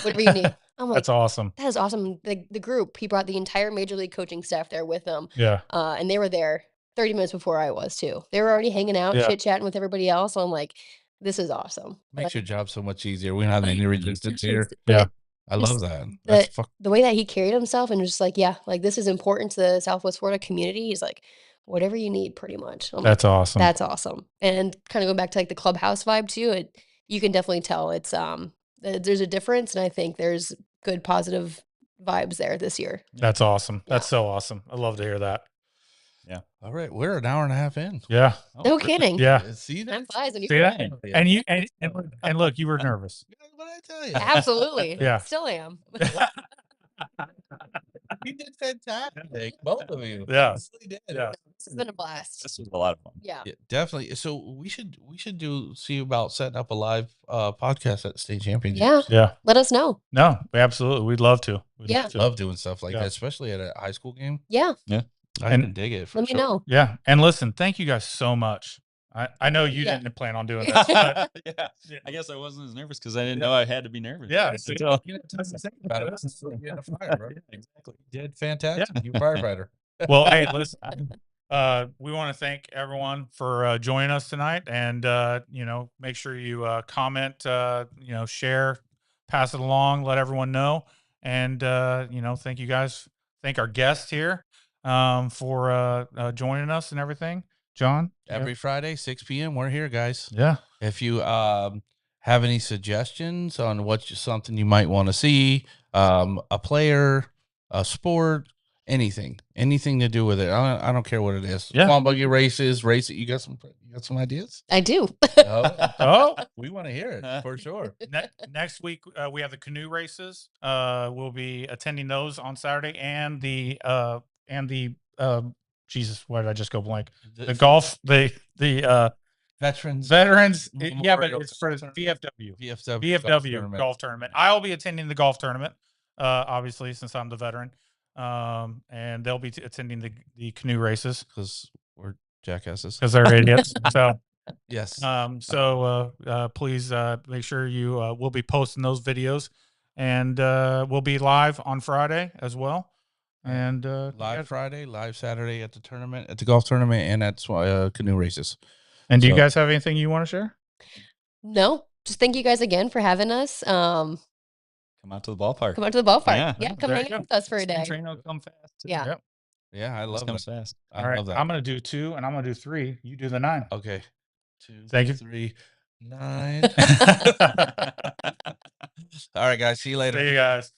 whatever you need. I'm like, That's awesome. that is awesome. The group, he brought the entire major league coaching staff there with him. Yeah. And they were there 30 minutes before I was too. They were already hanging out, Yeah. chit-chatting with everybody else. So I'm like, this is awesome. Makes your job so much easier. We don't have any resistance here. Yeah. I love that. That's the way that he carried himself and just like, yeah, like this is important to the Southwest Florida community. He's like, whatever you need, pretty much. I'm That's like, awesome. that's awesome. And kind of going back to like the clubhouse vibe too, you can definitely tell it's there's a difference, and I think there's good positive vibes there this year. That's awesome. Yeah. That's so awesome. I love to hear that. Yeah. All right. We're an hour and a half in. Yeah. No kidding. Yeah. See Time that? flies when you See that? And look, you were nervous. What I tell you? Absolutely. Yeah. Still am. You did fantastic. Both of you. Yeah. You really did. Yeah. This has been a blast. This was a lot of fun. Yeah. Yeah, definitely. So we should see about setting up a live podcast at the state championship. Yeah. Yeah. Let us know. No, absolutely. We'd love to. Yeah. Love doing stuff like Yeah. that, especially at a high school game. Yeah. I can dig it. For Let me sure. know. Yeah. And listen, thank you guys so much. I know you Yeah. didn't plan on doing this. But Yeah. I guess I wasn't as nervous because I didn't know I had to be nervous. yeah. So- You didn't tell us to think about it. This is what you had to fire, bro. exactly. You did fantastic. You firefighter. Well, hey, listen, we want to thank everyone for joining us tonight, and make sure you comment, share, pass it along, let everyone know, and thank you guys, thank our guests here for joining us and everything. John, Every Friday, 6 p.m. We're here, guys. yeah, If you have any suggestions on something you might want to see, a player, a sport, anything to do with it. I don't care what it is. Yeah. Lawn buggy races, race it. You got some ideas? I do. Oh, We want to hear it for sure. next week we have the canoe races. We'll be attending those on Saturday, and the Jesus, why did I just go blank? The golf, the veterans. Yeah, but it's for VFW. VFW golf tournament. I'll be attending the golf tournament, obviously, since I'm the veteran. And they'll be attending the canoe races because we're jackasses. because they're idiots. So Yes. please make sure you we'll be posting those videos, and we'll be live on Friday as well. And Live Friday, live Saturday at the tournament, at the golf tournament, and at canoe races. And do you So- guys have anything you want to share? No, just thank you guys again for having us. Come out to the ballpark. Come out to the ballpark. Yeah. Come There hang you out go. with us for a Spring day. training will come fast. too. Yeah. Yep. Yeah, I It love comes that. fast. I All right. love that. I'm going to do 2, and I'm going to do 3. You do the 9. Okay. 2, Thank you. 3, 9. All right, guys. See you later. See you guys.